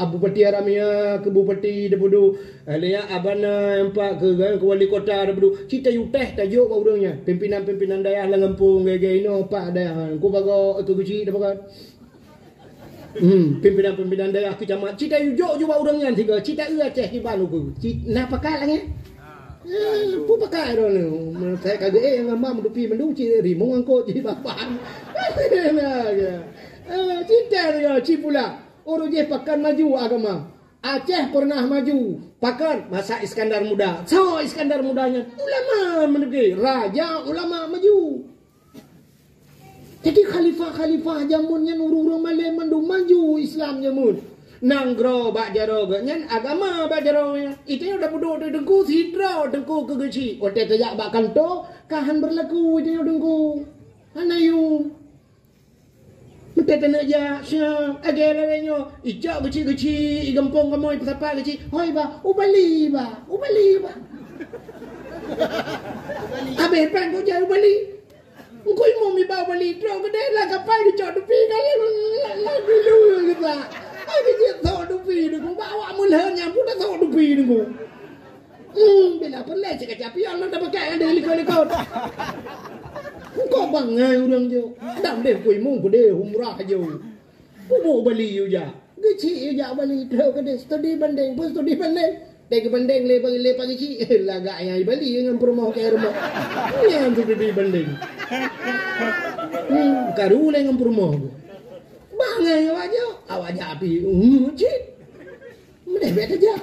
Bupati aramia ke bupati dah duduk. Lihat abana empat ke wali kota dah duduk. Cita yuteh tajuk kau urangnya. Pimpinan-pimpinan daerah lah ngampung gaya no pak daerah. Ku bago ke kecil dah pakat. Pimpinan-pimpinan daerah kecamatan cita ujuk juga orangnya tiga cita Aceh di Balu ku nak pakai lagi pu pakai dah ni saya kagak yang amam dupi mendu cita rimong angkot jadi bapak cita dia cipula orang je pakan maju agama Aceh pernah maju pakan masa Iskandar Muda so Iskandar Mudanya ulama menduki raja ulama maju. Jadi khalifah-khalifah jamunnya nururung malay mandu maju Islam jamun. Nanggro bak jaro ganyan agama bak jaro nya. Itu udah bodoh de dengku sidra dengku kegeci. Ote tajak bak kanto kahan berlaku itu dengku. Anayu. Mete tena ja sia agerenyo ijak kecil-kecil igampong kamoy pasapa kecil. Hoi ba ubali ba. Abe pen ko ja ubali. Kau mau mibawa balik terus ke dia lah kapai dia cak dupi kalian lah dulu kita. Aku je tahu dupi ni, kau bawa mulanya pun dah tahu dupi ni kau. Bila perlu cakap capi Allah dah pakai ada likot. Kau bangai orang je. Dam deh kau mau kau deh umrah je. Kau mau balik je. Kecil je balik terus ke dia studi banding pun studi banding. Tegi banding lepas kecil lagak yang balik dengan perumah ke rumah. Yang tu di banding. Karu le ngam perumah tu. Bangai awak api. Cik. Mana bet aja.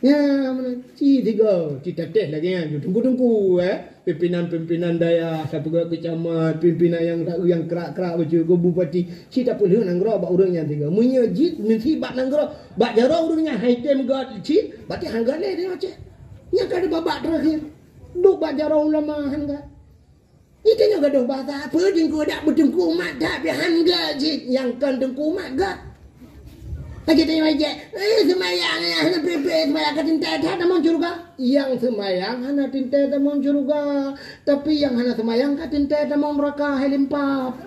Ya, mana tiga. Kita teh lagi yang tunggu pimpinan-pimpinan daerah, siapa kecamatan, pimpinan yang kerak-kerak baju ke bupati. Cita boleh nanggro bak urang yang tiga. Menyejit mesti bak nanggro. Bak jaro urangnya haitem god cik. Berarti hangga le dia cik. Nya kada babak terakhir. Duk bak jaro ulama hangga. Itu juga dah bahasa apa dengku dak berdengku mak dak hangga cik. Yang kan dengku mak gak. Lagi tanya aja, semayang hana pepe semayang katinta ada mau juga. Yang semayang hana tinta ada mau juga, tapi yang hana semayang katinta ada mau neraka helimpap.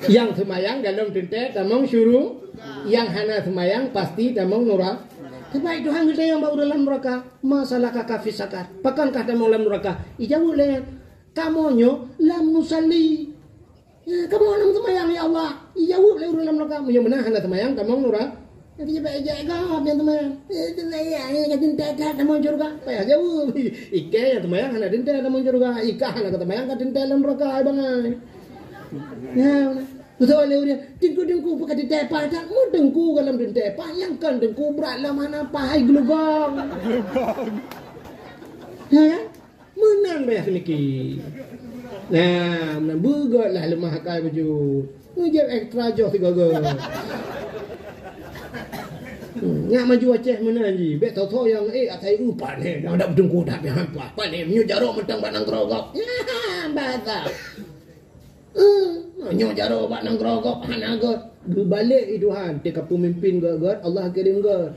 Yang semayang dalam tinta ada mau syuru, yang hana semayang pasti ada mau neraka. Sebab itu hang kita yang bawa dalam neraka, masalah kakak fisakat. Pakankah ada mau dalam neraka? Ijauh lihat, kamonyo lam nusalli. Kamu orang semayang ya Allah. Jawab le urang neraka. Yang benar hendak semayang kamu nurah. Nanti cepat jaga yang semayang. Semayang yang tinta kamu surga. Payah jawab. Ike yang semayang hendak tinta kamu surga. Ika hendak semayang kat tinta dalam neraka bangai. Ya, betul le urang. Dengku pakai tinta padak. Mu dengku dalam tinta. Bayangkan dengku berat lah mana pahai gelugong. Ya, menang bayar niki. Nah, begot lah lemah kai baju. Ngejep ekstra joh tiga go. Ngak maju Aceh mana ji? Bet tau yang atai upan ni, yang dak dengku dak apa. Apa ni nyu jaro mentang banang grogok. Ya, bata. Nyu jaro banang grogok hana got. Balik itu han, tika pemimpin got Allah kirim got.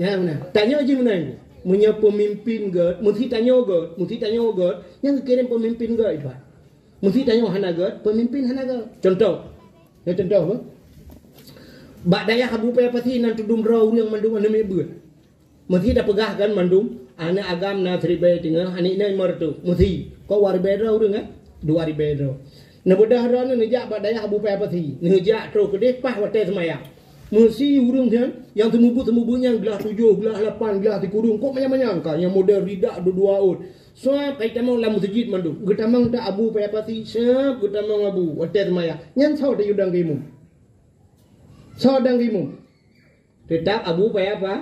Ya mana? Tanya je mana ni? Punya pemimpin got, mesti tanya got, yang kirim pemimpin got ibat. Mesti tanya hana got, pemimpin hana got. Contoh apa? Bak daya habu payah pasti nan tudum raw yang mandum ane mebut. Mesti dah pegahkan mandum, ana agam na tribai tinggal hani nai mertu. Mesti kau waribai raw dengan 2000 raw. Na bodah raw na nejak bak daya habu payah pasti. Nejak terus ke depah wate semayang. Mesti urung kan yang temu-temunya gelas 7, gelas 8, gelas di kurung kok macam-macam kan yang model ridak 2 out. So kita mau lam masjid mandu. Kita mau tak abu payah pasti sep kita mau abu hotel maya. Nyan sau dah udang gimu. Sau dang gimu. Tetap abu payah apa?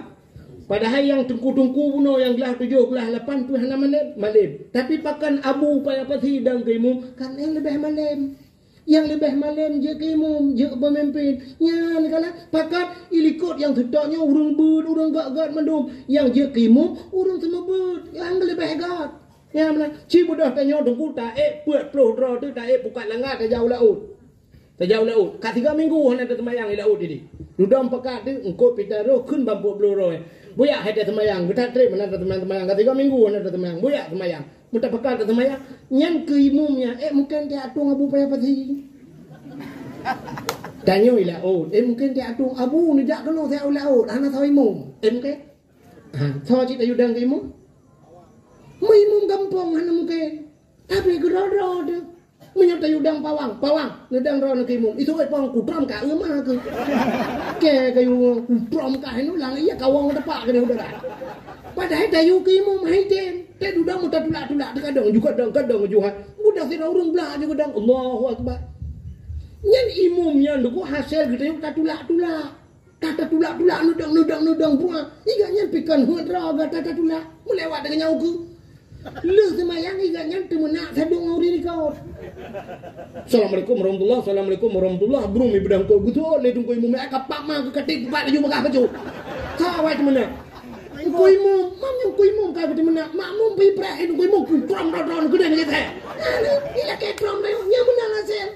Padahal yang tungku-tungku puno yang gelas 7, gelas 8 tu hana malam. Tapi pakan abu payah pasti dang gimu kan yang lebih malam. Yang lebih malam je gimu je pemimpin. Nyan kala pakat ilikot yang sedaknya urang bud, urang gak mandum. Yang je gimu urang semua bud. Yang lebih gat. Ya mana? Ci budak tanya dengku tak puat pro dro tu tak buka langat ke jauh laut. Tajau laut. Kat 3 minggu hana ada temayang di laut ini. Dudam pekat dia engkau pitaro kun bampu bluro. Buyak ada temayang. Kita trip mana ada temayang. Kat 3 minggu hana ada temayang. Buyak temayang. Muta pekat ada temayang. Nyan ke imumnya. Mungkin dia atung abu payah pati. Tanya ila laut. Mungkin dia atung abu ni jak kena saya laut. Hana tahu imum. Mungkin. Tahu cita yudang ke imum. Imum gampang hana mungkin. Tapi gerada dia. Menyertai udang pawang, ngedang rono kimum. Itu ai pawang kutram ka eumah ke. Ke kayu kutram ka anu lang iya kawang depak ke udara. Padahal dayu kimum haiden. Te udang muta tulak-tulak kadang juga kadang juga. Udah sira urang belah je gedang. Allahu akbar. Nyan imum nya nduku hasil gede ta tulak-tulak. Tata tulak-tulak nudang buah. Iga nyan pikan hudra ga tata tulak. Melewat dengan nyauku. Lu semayang iganya temenak sadung nguri kau. Assalamualaikum warahmatullahi. Bro mi bedang kau betul le dung kau imum kapak mah ke katik pak laju magah baju. Sawai temenak. Kau imum ka temenak. Makmum pi pra dung kau imum kutram rodon gede ni teh. Ila ke tram dah nya menang hasil.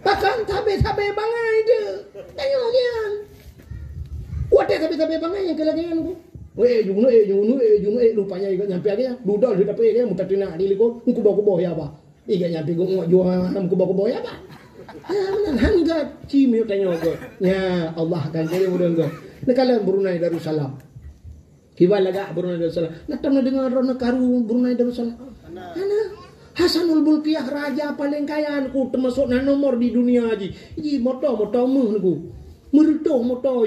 Bahkan sabe bangai dia. Tengok gian. Wate sabe bangai yang kelagian ku. Juno rupanya iga nyampe aja dudal di tapi dia muta tina di liko kubo ya ba iga nyampe go jual kubo ya ba hangga cimi tanya go ya Allah kan jadi mudah go nekalan Brunei Darussalam kibalaga Brunei Darussalam natam na dengar rona karu Brunei Darussalam ana Hasanul Bolkiah raja paling kaya ku termasuk nomor di dunia aji ji moto meh ku merutoh moto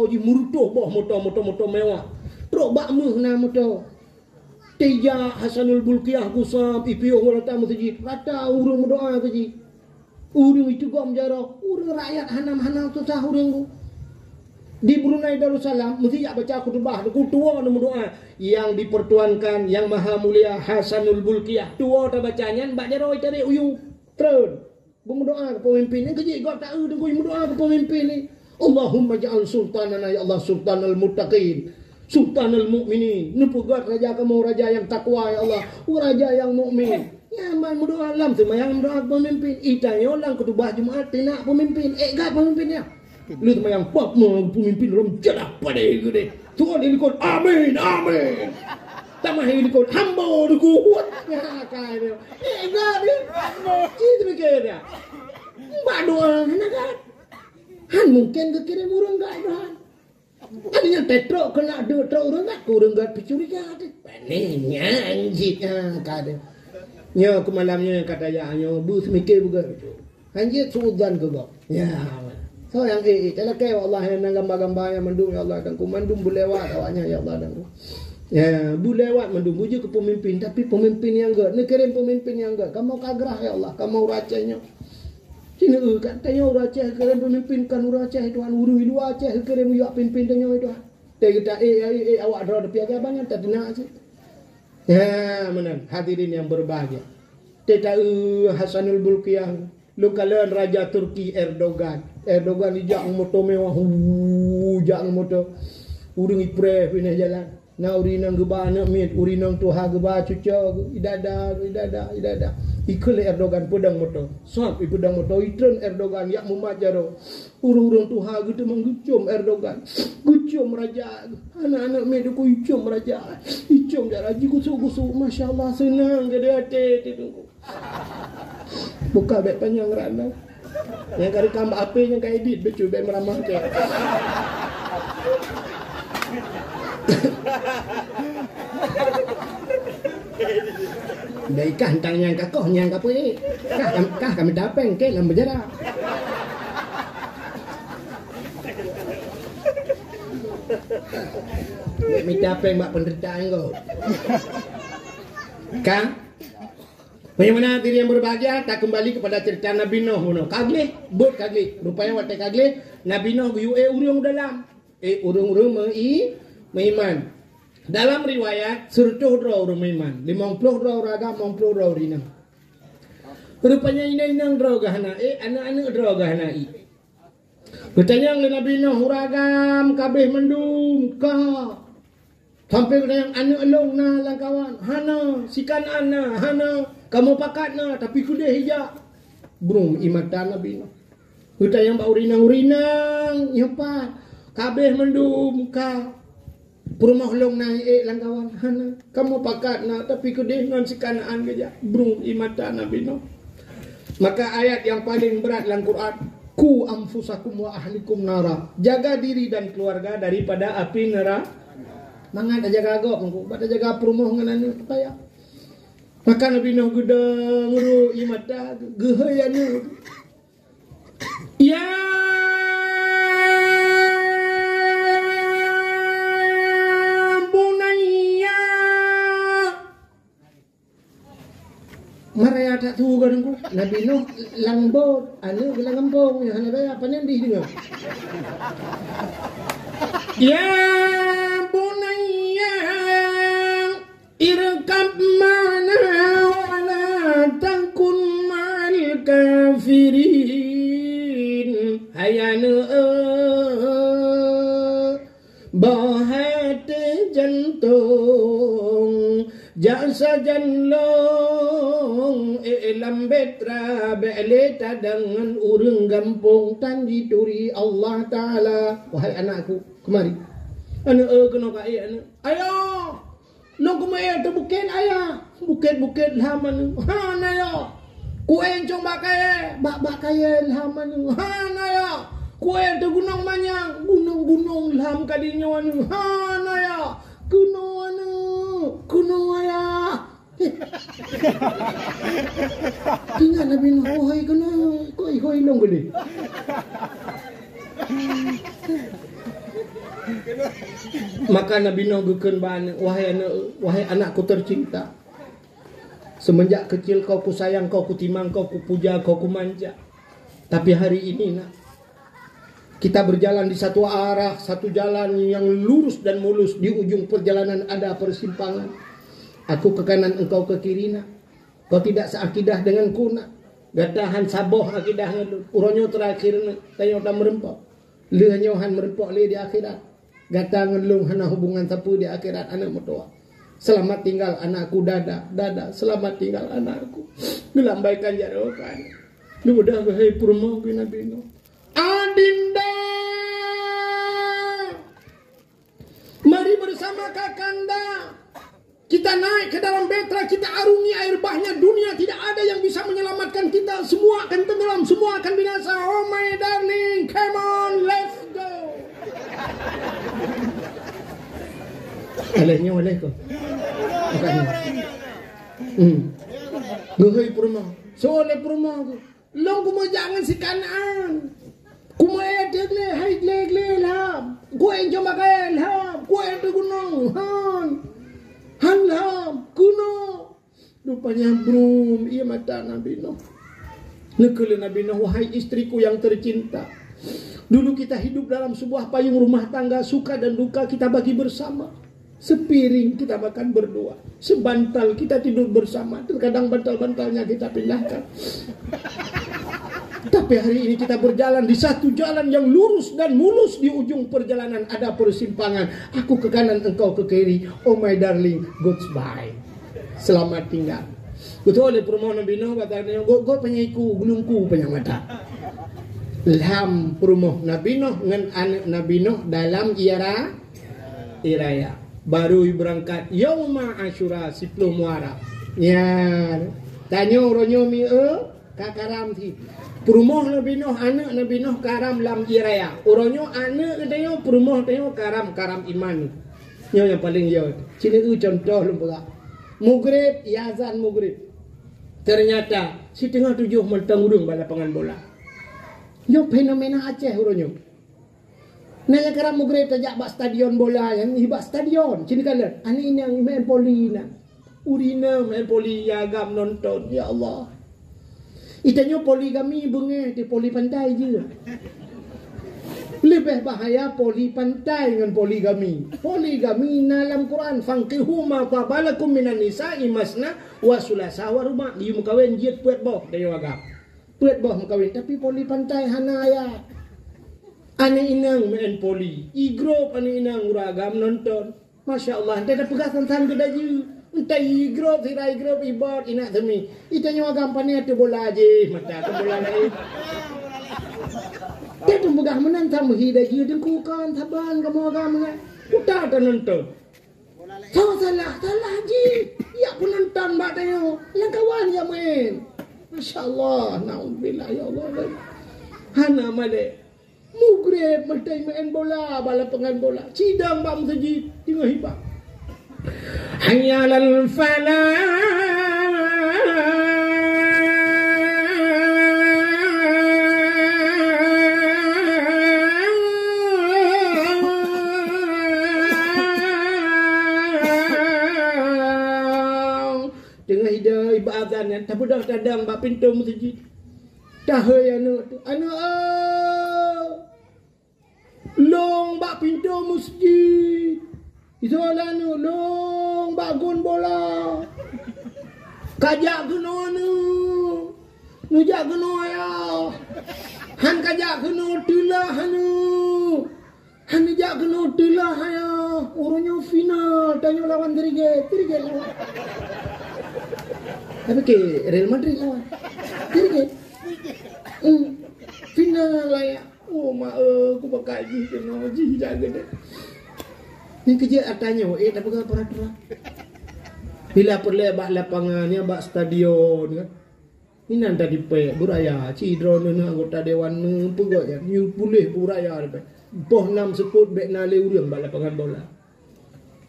ji murutoh boh moto mewah Pro bak meh na moto. Teja Hasanul Bolkiah kusam ipio wala tamu ji. Rata urang doa ke ji. Urang itu gom jaro. Urang rakyat hanam susah urang ku. Di Brunei Darussalam mesti ya baca khutbah ku tua nama doa yang dipertuankan yang maha mulia Hasanul Bolkiah. Tua ta bacanya bak jaro tadi uyu. Tren. Gum doa ke pemimpin ni ke ji gok tak ku doa ke pemimpin ni. Allahumma ja'al sultanana ya Allah sultanal muttaqin. Sultanul Mukminin, nupugat raja kamu raja yang takwa ya Allah, raja yang mukmin. Ya man berdoa alam semayang doa pemimpin. Itanya orang ketubah Jumaat tina pemimpin. Gak pemimpinnya. Lu semayang pop pemimpin rom jadah pada gede. Tuhan ini kon amin. Tamah ini kon hamba kuat. Ya kai dia. Gak dia. Cita mikirnya. Mbak doa nak. Han mungkin kekirim urang gak doa. Adanya tetro kena tetro urang gat picuriga ade. Panenya anjit kade. Nya kemalamnya kata ya nyo bus mikir juga. Anjit suudan ke gak. Ya. So yang telah ke Allah yang gambar-gambar yang mendung ya Allah dan ku mandum bulewat awaknya ya Allah dan ya bulewat mandum buju ke pemimpin tapi pemimpin yang gak nekirim pemimpin yang gak kamu kagrah ya Allah kamu racanya. Sini kan tanya Aceh keren pemimpin kan Aceh Tuhan urung ilu Aceh keren yo pimpin tanya itu. Teh kita awak dro de piaga banyak tak dina aja. Ya menan hadirin yang berbahagia. Teh Hasanul Bolkiah lu kalian raja Turki Erdogan ijak moto mewah ujak moto urung ipre pindah jalan. Na urinang gebana mit urinang tuha geba cuco idada. Ikul Erdogan pedang moto. Sap pedang moto itren Erdogan yak memajaro. Urung-urung tuha gitu menggucum Erdogan. Gucum raja. Anak-anak medu ku icum raja. Icum jar raja gusu-gusu. Masya-Allah senang gede hati tunggu. Buka beg panjang rana. Yang kari kambak ape yang kai edit becu beg meramah ke. Dari kantang yang kakoh yang kapo ni. Kah kami dapeng ke dalam penjara. Kami dapeng mak penderitaan kau. Kah? Bagaimana diri yang berbahagia tak kembali kepada cerita Nabi Nuh. Kagle, bot kagle. Rupanya waktu kagle Nabi Nuh urung dalam. Urung meiman. Dalam riwayat surtuh draw rumaiman 50 draw raga 50 draw rina. Rupanya inang draw gahana anak-anak draw gahana bertanya oleh Nabi Nuh ragam kabeh mendung ka sampai yang anak elong na lang kawan hana sikan ana hana kamu pakat na tapi kude hijak brum imatan Nabi Nuh Hutan yang bau rinang-rinang, ya Pak. Kabeh mendum ka. Perumah long naik lang kawan. Hana, kamu pakat na tapi kedengan si kanaan keja. Brung imata Nabi Nuh. Maka ayat yang paling berat dalam Quran, ku anfusakum wa ahlikum nara. Jaga diri dan keluarga daripada api neraka. Mangan jaga agak, pada jaga perumah ngan payah. Maka Nabi Nuh gedeng ru imata gehayanu. Ya bunayya. Maraya tak tu kan aku. Nabi Nuh langbot, anu gelang kampung ya hana apa nya di dengar. Ya bunayya irkab mana wala takun ma'al kafirin. Hayanu bahat jantung jasa janlong lambetra beleta dengan urang gampung tan dituri Allah Ta'ala. Wahai anakku, kemari. Anak kena kai anak. Ayo. Long kumaya tu bukit ayah. Bukit-bukit laman. Ha na yo. Kueng cong bakaya. Bakaya laman. Ha na yo. Kueng tu gunung manyang. Gunung-gunung lam kadinya anu. Ha na yo. Gunung anu. Gunung ayah. Tinggal Nabi Nuh. Hoi kena. Hoi long gede. Maka Nabi Nuh geukeun ban, wahai anakku tercinta. Semenjak kecil kau ku sayang, kau ku timang, kau ku puja, kau ku manja. Tapi hari ini nak, kita berjalan di satu arah, satu jalan yang lurus dan mulus. Di ujung perjalanan ada persimpangan. Aku ke kanan, engkau ke kiri nak. Kau tidak seakidah denganku nak. Gatahan saboh akidah uronyo terakhir nak. Tanya tak merempok. Lehanyohan merempok le di akhirat. Gata ngelung hana hubungan sapu di akhirat anak mertua. Selamat tinggal anakku dada. Selamat tinggal anakku. Dilambaikan jarokan. Mudah bahai purma Nabi Nuh. Adinda. Mari bersama kakanda. Kita naik ke dalam betra, kita arungi air bahnya. Dunia tidak ada yang bisa menyelamatkan kita. Semua akan tenggelam, semua akan binasa. Oh my darling, come on, let's go. Alehnya oleh kau. Gehoi purma. Soalnya purma tu. Long kuma jangan si kanan. Kuma edek le, hai le lam. Kue cuma kaya lam. Kue tu gunung. Han lam, kuno. Rupanya belum. Ia mata Nabi Nuh. Nekele Nabi Nuh, wahai istriku yang tercinta. Dulu kita hidup dalam sebuah payung rumah tangga, suka dan duka kita bagi bersama. Sepiring kita makan berdua. Sebantal kita tidur bersama. Terkadang bantal-bantalnya kita pindahkan. Tapi hari ini kita berjalan di satu jalan yang lurus dan mulus. Di ujung perjalanan ada persimpangan. Aku ke kanan, engkau ke kiri. Oh my darling, goodbye. Selamat tinggal. Betul oleh permohonan Nabi Nuh katanya, go penyaiku, gulungku penyamata. Lam perumoh Nabi Nuh dengan anak Nabi Nuh dalam iraya. Baru berangkat Yauma Asyura 10 Muharram. Ya, tanyo ronyo mi kakaram ti. Perumoh Nabi Nuh, anak Nabi Nuh karam lam iraya. Uronyo anak katanya perumoh tanyo karam iman. Nyo yang paling yo. Sini contoh lumpur. Maghrib, azan maghrib. Ternyata si tengah 7 mentang urung balapangan bola. Nyo fenomena Aceh uronyo. Nanya karam maghrib tajak bak stadion bola yang hibak stadion. Sini kala, ani ini yang main poli na. Urina main poli agam nonton. Ya Allah. Itanya poligami bunga di poli pantai je. Lebih bahaya poli pantai dengan poligami. Poligami dalam Quran fanqihu ma tabalakum minan nisa'i masna wa sulasa wa ruba'. Dia mukawin jiat puet boh dari agam. Puet boh mukawin tapi poli pantai hana ayat. Ane inang main poli. Igroup ane inang uragam nonton. Masya Allah. Dia dah pegang tangan kedaju. Entah igroup, tirai igroup, ibad, inak demi. Itanya agam panik tu bola je. Mata tu bola lain. Dia tu megah menantang menghidai dia dengku kan taban kamu agam kan. Udah nonton. Salah haji. Ya pun nonton mbak tengok. Yang kawan ya main. Masya-Allah, naudzubillah ya Allah. Hana male. Mugrib mesti main bola, balapan bola. Cidang mbak masjid tengah hibah. Hayyalal falah. Tengah hidai azan yang tak budak dadang bak pintu masjid. Dah anu long bak pintu masjid. Itu anu long bak gun bola. Kajak kena nujak kena ya. Han kajak kena tulah anu. Han nujak kena tulah ya. Orangnya final tanya lawan Tirige lawan. Tapi ke Real Madrid lawan. Tirige. Final lah ya. Oh mak aku pakai ji kena ji jaga dah. Ni kerja atanya tak pegang peraturan. Bila perle bak lapangannya bak stadion kan. Ini nanti dipe buraya cidro nana anggota dewan pegak ya. Ni boleh buraya depe. Poh 6 sekut bek nale urang bak lapangan bola.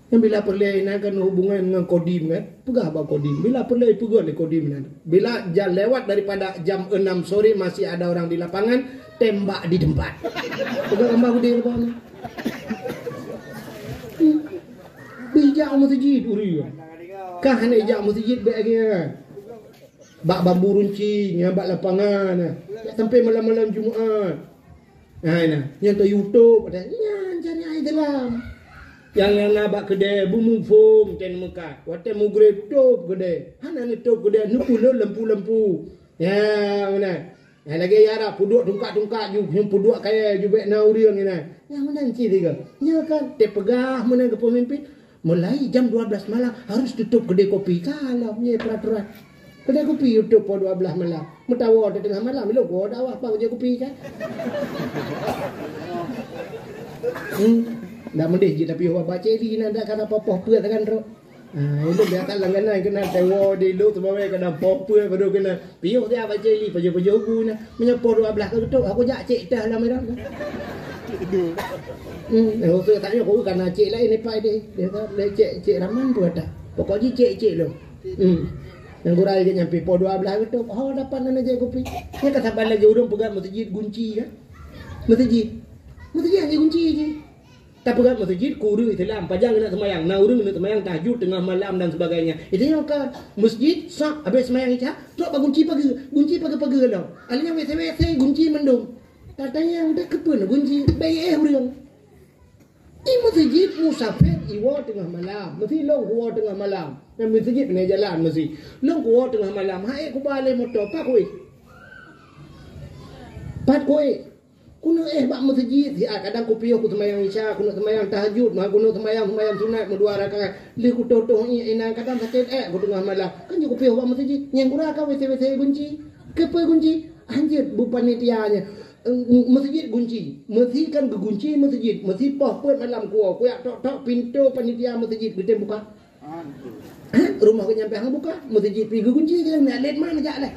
Yang bila perle nak kan hubungan dengan kodim kan. Pegah bak kodim. Bila perle pegah le kodim nanti. Bila lewat daripada jam 6 sore masih ada orang di lapangan, tembak di tempat. Pegah gambar gede apa ni? Bijak masjid uri. Kah hanya ijak masjid bagnya. Bak bambu runcing yang bak lapangan. Sampai malam-malam Jumaat. Yang tu YouTube ada. Yang cari air dalam. Yang nak kedai bumbu foam ten Mekah. Waktu mugrib top kedai. Hana ni top kedai nu puluh lampu-lampu. Ya mana? Lagi yara puduk tungkak-tungkak ju puduk kaya ju bek na uriang ni. Yang mana ci tiga. Ya kan te pegah mana ke pemimpin. Mulai jam 12 malam harus tutup kedai kopi. Kalau punya peraturan. Kedai kopi tutup pukul 12 malam. Mutawa di tengah malam lo kau dah apa kerja kopi kan. Dah mendih je tapi awak baca ni nak kata apa-apa perat kan ro. Itu biarkan langganan kena tewa di lu tu bawa kena popa baru kena. Piuk dia baca li pajo-pajo bu na. Menyepo 12 ke ketuk aku jak cek dah lah merah. Aku tanya aku kan cek lain ni pai dia kata cek Rahman pun ada. Pokoknya cek lo. Yang gurai ke nyampe po 12 ketuk. Oh dapat nak je kopi. Dia kata balik lagi urang pegang masjid kunci kan. Masjid hanya kunci je. Tak pegang masjid kuru Islam pajang nak semayang. Nah urang nak semayang tahajud tengah malam dan sebagainya. Itu yang kan masjid sah habis semayang isya, tu apa kunci pagi lah. Alanya WC kunci mendung. Katanya udah kepen kunci baik urang. Ini masjid musafir iwa tengah malam. Mesti long kuwa tengah malam. Yang masjid kena jalan mesti. Long kuwa tengah malam. Hai ku balik motor pak kowe. Kuno bak masjid kadang ku piyo ku semayang isya, ku nak semayang tahajud, ku nak semayang sunat dua rakaat. Li ku totong ina kadang sakit ku tengah malam. Kan ku piyo bak masjid. Yang kurang ka WC kunci. Kepa kunci? Anjir bu panitianya. Masjid kunci. Mesti kan kekunci masjid. Mesti pahput malam ku yak tok pintu panitia masjid kita buka. Rumah ku nyampe hang buka, masjid pergi kunci kan nak let mana jak lah.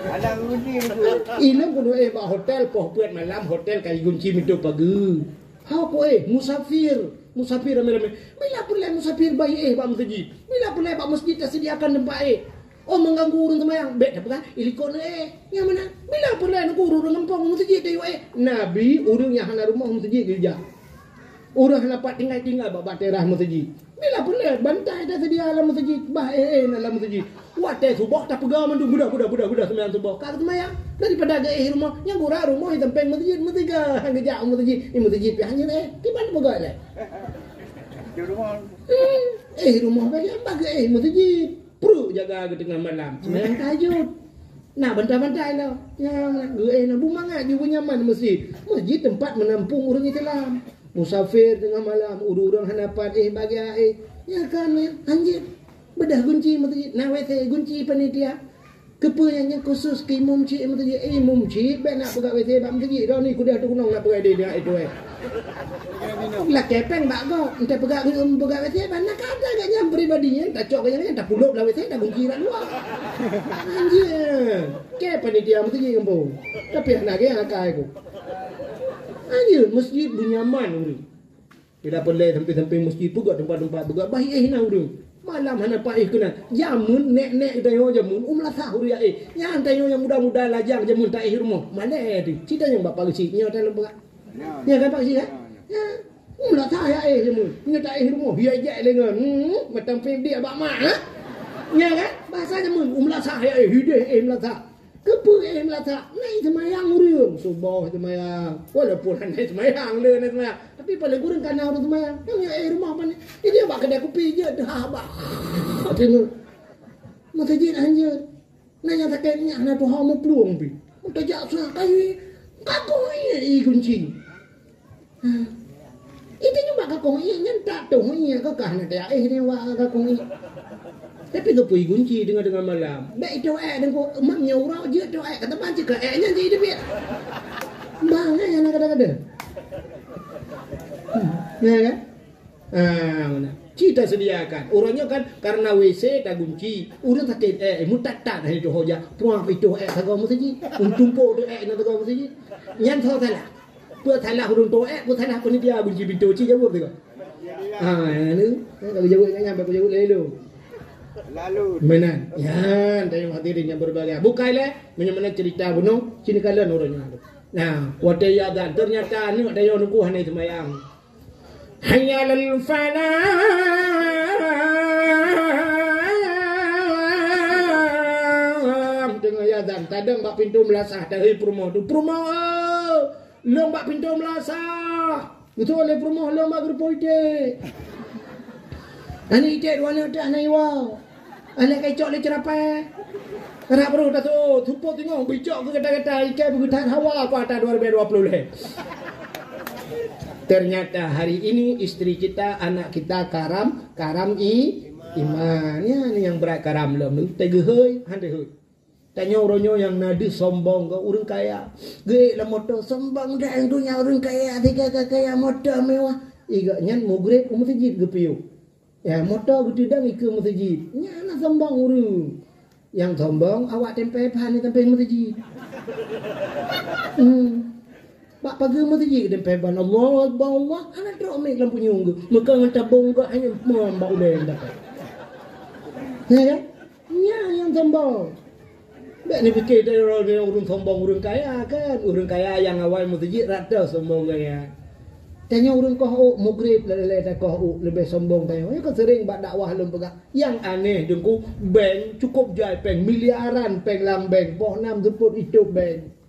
Ada kunci tu. Ilang kuno bak hotel pahput malam hotel kai kunci mintu pagi. Ha ko musafir ramai-ramai. Bila pula musafir bayi bak masjid. Bila pula bak masjid tersediakan tempat Oh mengganggu urang semayang. Bek apa kan? Ilikon Yang mana? Bila pernah nak urang ngempong masjid dia Nabi urang yang hana rumah masjid dia. Urang hana dapat tinggal bak terah masjid. Bila pernah bantai dah sedia dalam masjid. Bah dalam masjid. Watai subuh tak pegang mandu budak semayang subuh. Kak semayang daripada agak rumah yang kurang rumah yang tempeng masjid mesti ke ngejak masjid. Ini masjid hanya di mana pegang lah. Di rumah. Rumah bagi masjid. Perlu jaga ke tengah malam. Semayang tahajud. Nah, bantai-bantai lah. Nak bumangat dia punya nyaman masjid. Masjid tempat menampung orang Islam. Musafir tengah malam. Urang hanapan bagi Ya kan, anjir. Bedah kunci masjid. Nah, WC kunci panitia. Kepa yang khusus ke imam cik masjid. Imam cik baik nak pegang WC bab masjid dah ni kuliah tu kunong nak pegang dia itu lah kepeng bak go entah pegang WC mana kada agaknya pribadinya tak cok kayaknya tak puluh lah WC dah kunci rak luar. Anjir. Ke panitia masjid kampung. Tapi anak ke akai aku. Anjir masjid bunyaman urang. Tidak boleh sampai masjid pugak tempat-tempat pugak baik nak urang. Malam hana paih kena jamun nek tayo jamun umlah sahur ya yang tayo yang muda-muda lajang jamun taih rumah mana tu cita yang bapak kecil nya dalam berak ya kan pak kecil ya umlah saya jamun nya taih rumah dia je lengan macam film dia bak mak ya kan bahasa jamun umlah saya hideh umlah sa kepu umlah sa nai semayang urang subuh semayang walaupun hanya semayang le nak semayang tapi paling kurang kana orang semayang yang rumah mana dia bak kedai kopi je dah bak tengok masjid anjir nanya tak kayaknya anak tu hama peluang pi tak jaksa kai kakong i kunci itu cuma kakong i nyentak tu nya kakah nak dia ni wa kakong i tapi tu pui kunci dengan malam baik tu dengan maknya urang je tu kata banci ke nya je dia biar bang yang kadang-kadang ya kan mana kita sediakan orangnya kan karena WC tak kunci orang sakit mutat-tat hari tu hoja puang itu tagaw masjid tumpuk tu nak tagaw masjid nyan tho salah pu salah urang tu pu salah pun dia kunci pintu ci jawab tu ni kalau jawab kan sampai jawab lalu menan ya tayong hadirin yang berbahagia bukailah mana cerita bunuh sini kalian orangnya nah waktu adan ternyata ni tayo nuku hanai semayang hayya lal falah dengar adan tadang bak pintu melasah dari perumahan tu perumahan long bak pintu melasah betul le perumahan long bak grupo ite ani ite dua nak anai wow anak kecok le cerapai Karena perlu dah tu, tumpuk tengok, bijak ke kata-kata ikan bergetar hawa apa atas 2020 leh. Ternyata hari ini isteri kita, anak kita karam iman. Ya ni yang berat karam lem. Tega hei, hande hei. Tanya orangnya yang nadi sombong ke orang kaya. Ge lah motor sombong dah yang dunia orang kaya, tiga kaya motor mewah. Igaknya mugrek masjid gepiu. Ya motor gudang ikut masjid. Nya nak sombong orang. Yang sombong awak tempe pan ni tempe masjid. Pak pagi masjid tempe pan Allah Akbar Allah ana drok mek lampu nyung. Maka ngetabung ke hanya mbak udah dapat. Ya kan? Ya yang sombong. Dak ni fikir dari orang sombong orang kaya kan. Orang kaya yang awal masjid rata sombong gaya. Tanya orang kau mugrib lele tak kau lebih sombong tayo. Ya kan sering buat dakwah lem pegak. Yang aneh dengku bank cukup jai peng miliaran peng lam bank. Boh nam jemput itu bank.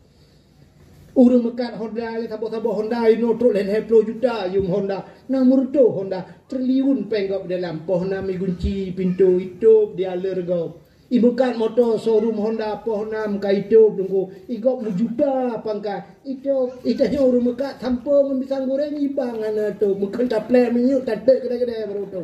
Orang mekat Honda le tabo-tabo Honda ino truk len 10 juta yung Honda. Namur tu Honda triliun peng gop dalam poh nam kunci pintu itu dia lergo. Ibu kan motor showroom Honda poh nam ka itu dengku. Igop juta pangka. Itu hanya orang mekat tanpa membisang goreng ibang ana tu. Bukan tak plan minyak tak ada kedai-kedai baru tu.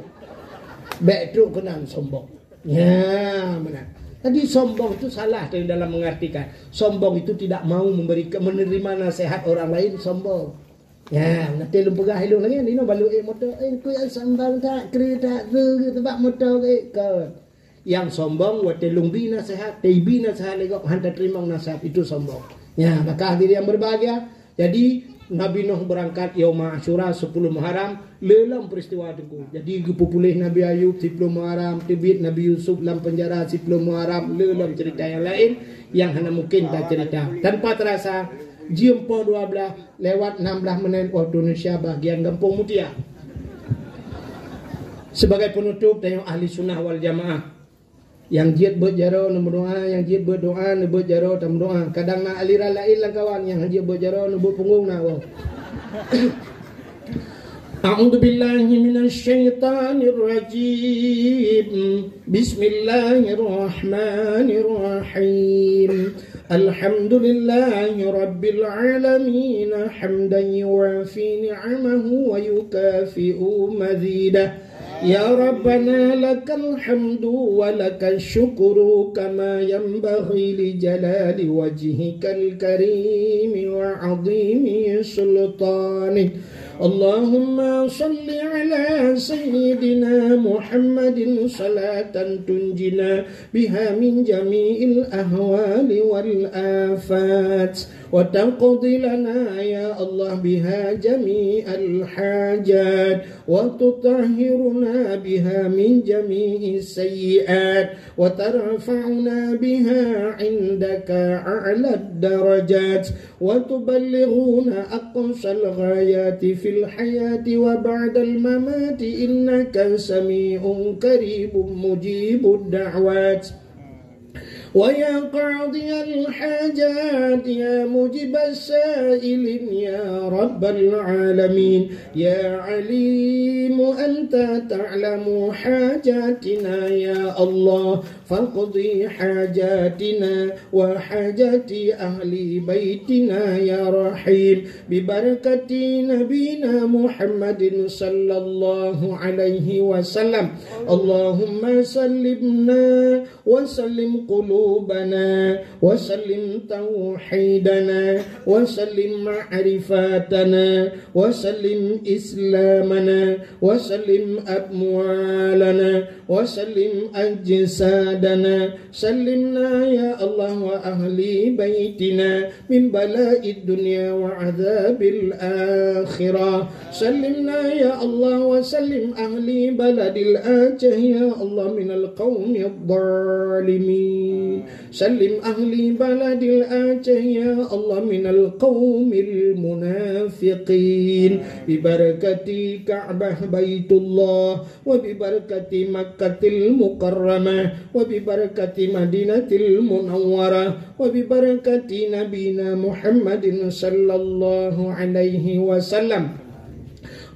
Baik tu kena sombong. Ya, mana? Tadi sombong itu salah dalam mengartikan. Sombong itu tidak mau menerima nasihat orang lain, sombong. Ya, nanti lu pegah hilang lagi ni no balu motor ku yang sombong tak kereta tu tempat motor ke. Yang sombong waktu lungbi nasihat, tibi nasihat lagi hantar terima nasihat itu sombong. Ya, maka hadirin yang berbahagia. Jadi Nabi Nuh berangkat Yaum Asyura 10 Muharram lelam peristiwa itu. Jadi kepupulih Nabi Ayub 10 Muharram, tibit Nabi Yusuf dalam penjara 10 Muharram, lelam cerita yang lain yang hanya mungkin tak cerita. Tanpa terasa jam 12 lewat 16 menit waktu Indonesia bagian Kampung Mutia. Sebagai penutup tengok ahli sunnah wal jamaah. Yang jihad berjaro nak berdoa, yang jihad berdoa nak berjaro tak berdoa. Kadang nak aliran lain lah kawan, yang jihad berjaro nak berpunggung nak wow. A'udzu billahi minasyaitonir rajim. Bismillahirrahmanirrahim. Alhamdulillahi rabbil alamin hamdan yuwafi ni'amahu wa yukafi'u mazidah. يا ربنا لك الحمد ولك الشكر كما ينبغي لجلال وجهك الكريم وعظيم سلطانك اللهم صل على سيدنا محمد صلاة تنجنا بها من جميع الأهوال والآفات وتقضي لنا يا الله بها جميع الحاجات وتطهرنا بها من جميع السيئات وترفعنا بها عندك أعلى الدرجات وتبلغنا أقصى الغايات في الحياة وبعد الممات إنك سميع قريب مجيب الدعوات ويا قاضي الحاجات يا مجيب السائلين يا رب العالمين يا عليم أنت تعلم حاجاتنا يا الله فاقضي حاجاتنا وحاجات أهل بيتنا يا رحيم ببركة نبينا محمد صلى الله عليه وسلم اللهم سلمنا وسلم قلوبنا وسلم توحيدنا وسلم معرفاتنا وسلم إسلامنا وسلم أموالنا وسلم أجسادنا سلمنا يا الله وأهل بيتنا من بلاء الدنيا وعذاب الآخرة سلمنا يا الله وسلم أهل بلد الآجة يا الله من القوم الظالمين سلم أهل بلد الآجة يا الله من القوم المنافقين ببركة كعبة بيت الله وببركة مكة المكرمة وببركة مدينة المنورة وببركة نبينا محمد صلى الله عليه وسلم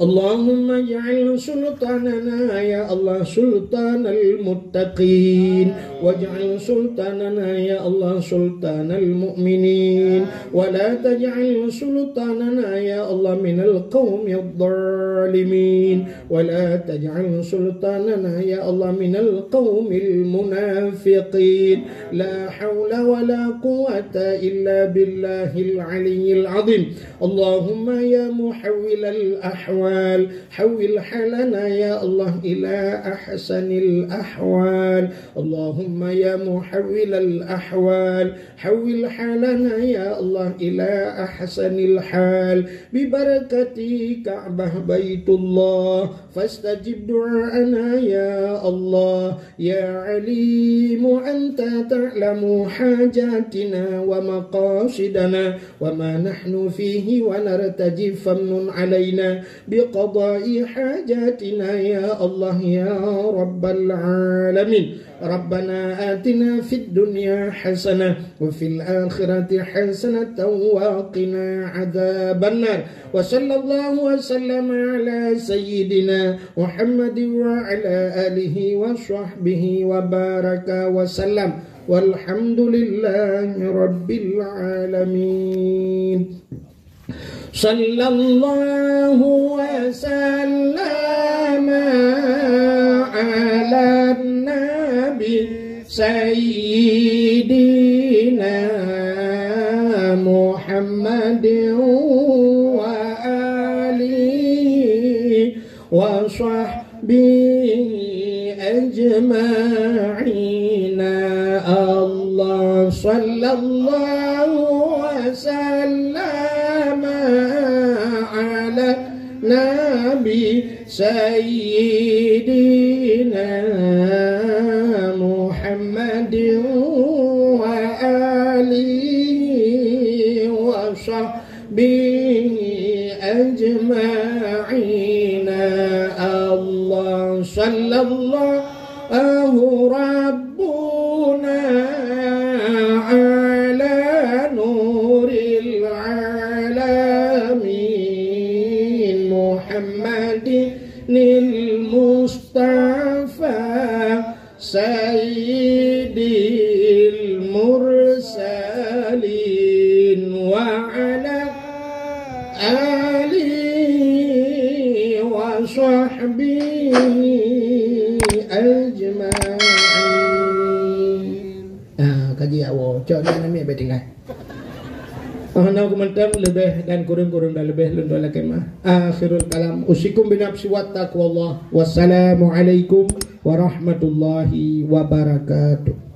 اللهم اجعل سلطاننا يا الله سلطان المتقين واجعل سلطاننا يا الله سلطان المؤمنين ولا تجعل سلطاننا يا الله من القوم الظالمين ولا تجعل سلطاننا يا الله من القوم المنافقين لا حول ولا قوة إلا بالله العلي العظيم اللهم يا محول الأحوال حول حالنا يا الله إلى أحسن الأحوال اللهم يا محول الأحوال حول حالنا يا الله إلى أحسن الحال ببركة كعبة بيت الله فاستجب دعاءنا يا الله يا عليم أنت تعلم حاجاتنا ومقاصدنا وما نحن فيه ونرتجي فمن علينا بقضاء حاجاتنا يا الله يا رب العالمين ربنا آتنا في الدنيا حسنة وفي الآخرة حسنة وقنا عذاب النار وصلى الله وسلم على سيدنا محمد وعلى آله وصحبه وبارك وسلم والحمد لله رب العالمين صلى الله وسلم على النبي سيدنا محمد وآله وصحبه أجمعين الله صلى الله وسلم على نبي سيدنا محمد وآله وصحبه أجمعين الله صلى الله ربنا على نور العالمين محمد المصطفى سيد المرسلين وعلى آله وصحبه ajma'in. Kaji awak cok dia nak ambil tinggal. Nak komentar lebih dan kurang-kurang dah lebih lundul lagi mah. Akhirul kalam usikum binafsi wa taqwallah. Wassalamualaikum warahmatullahi wabarakatuh.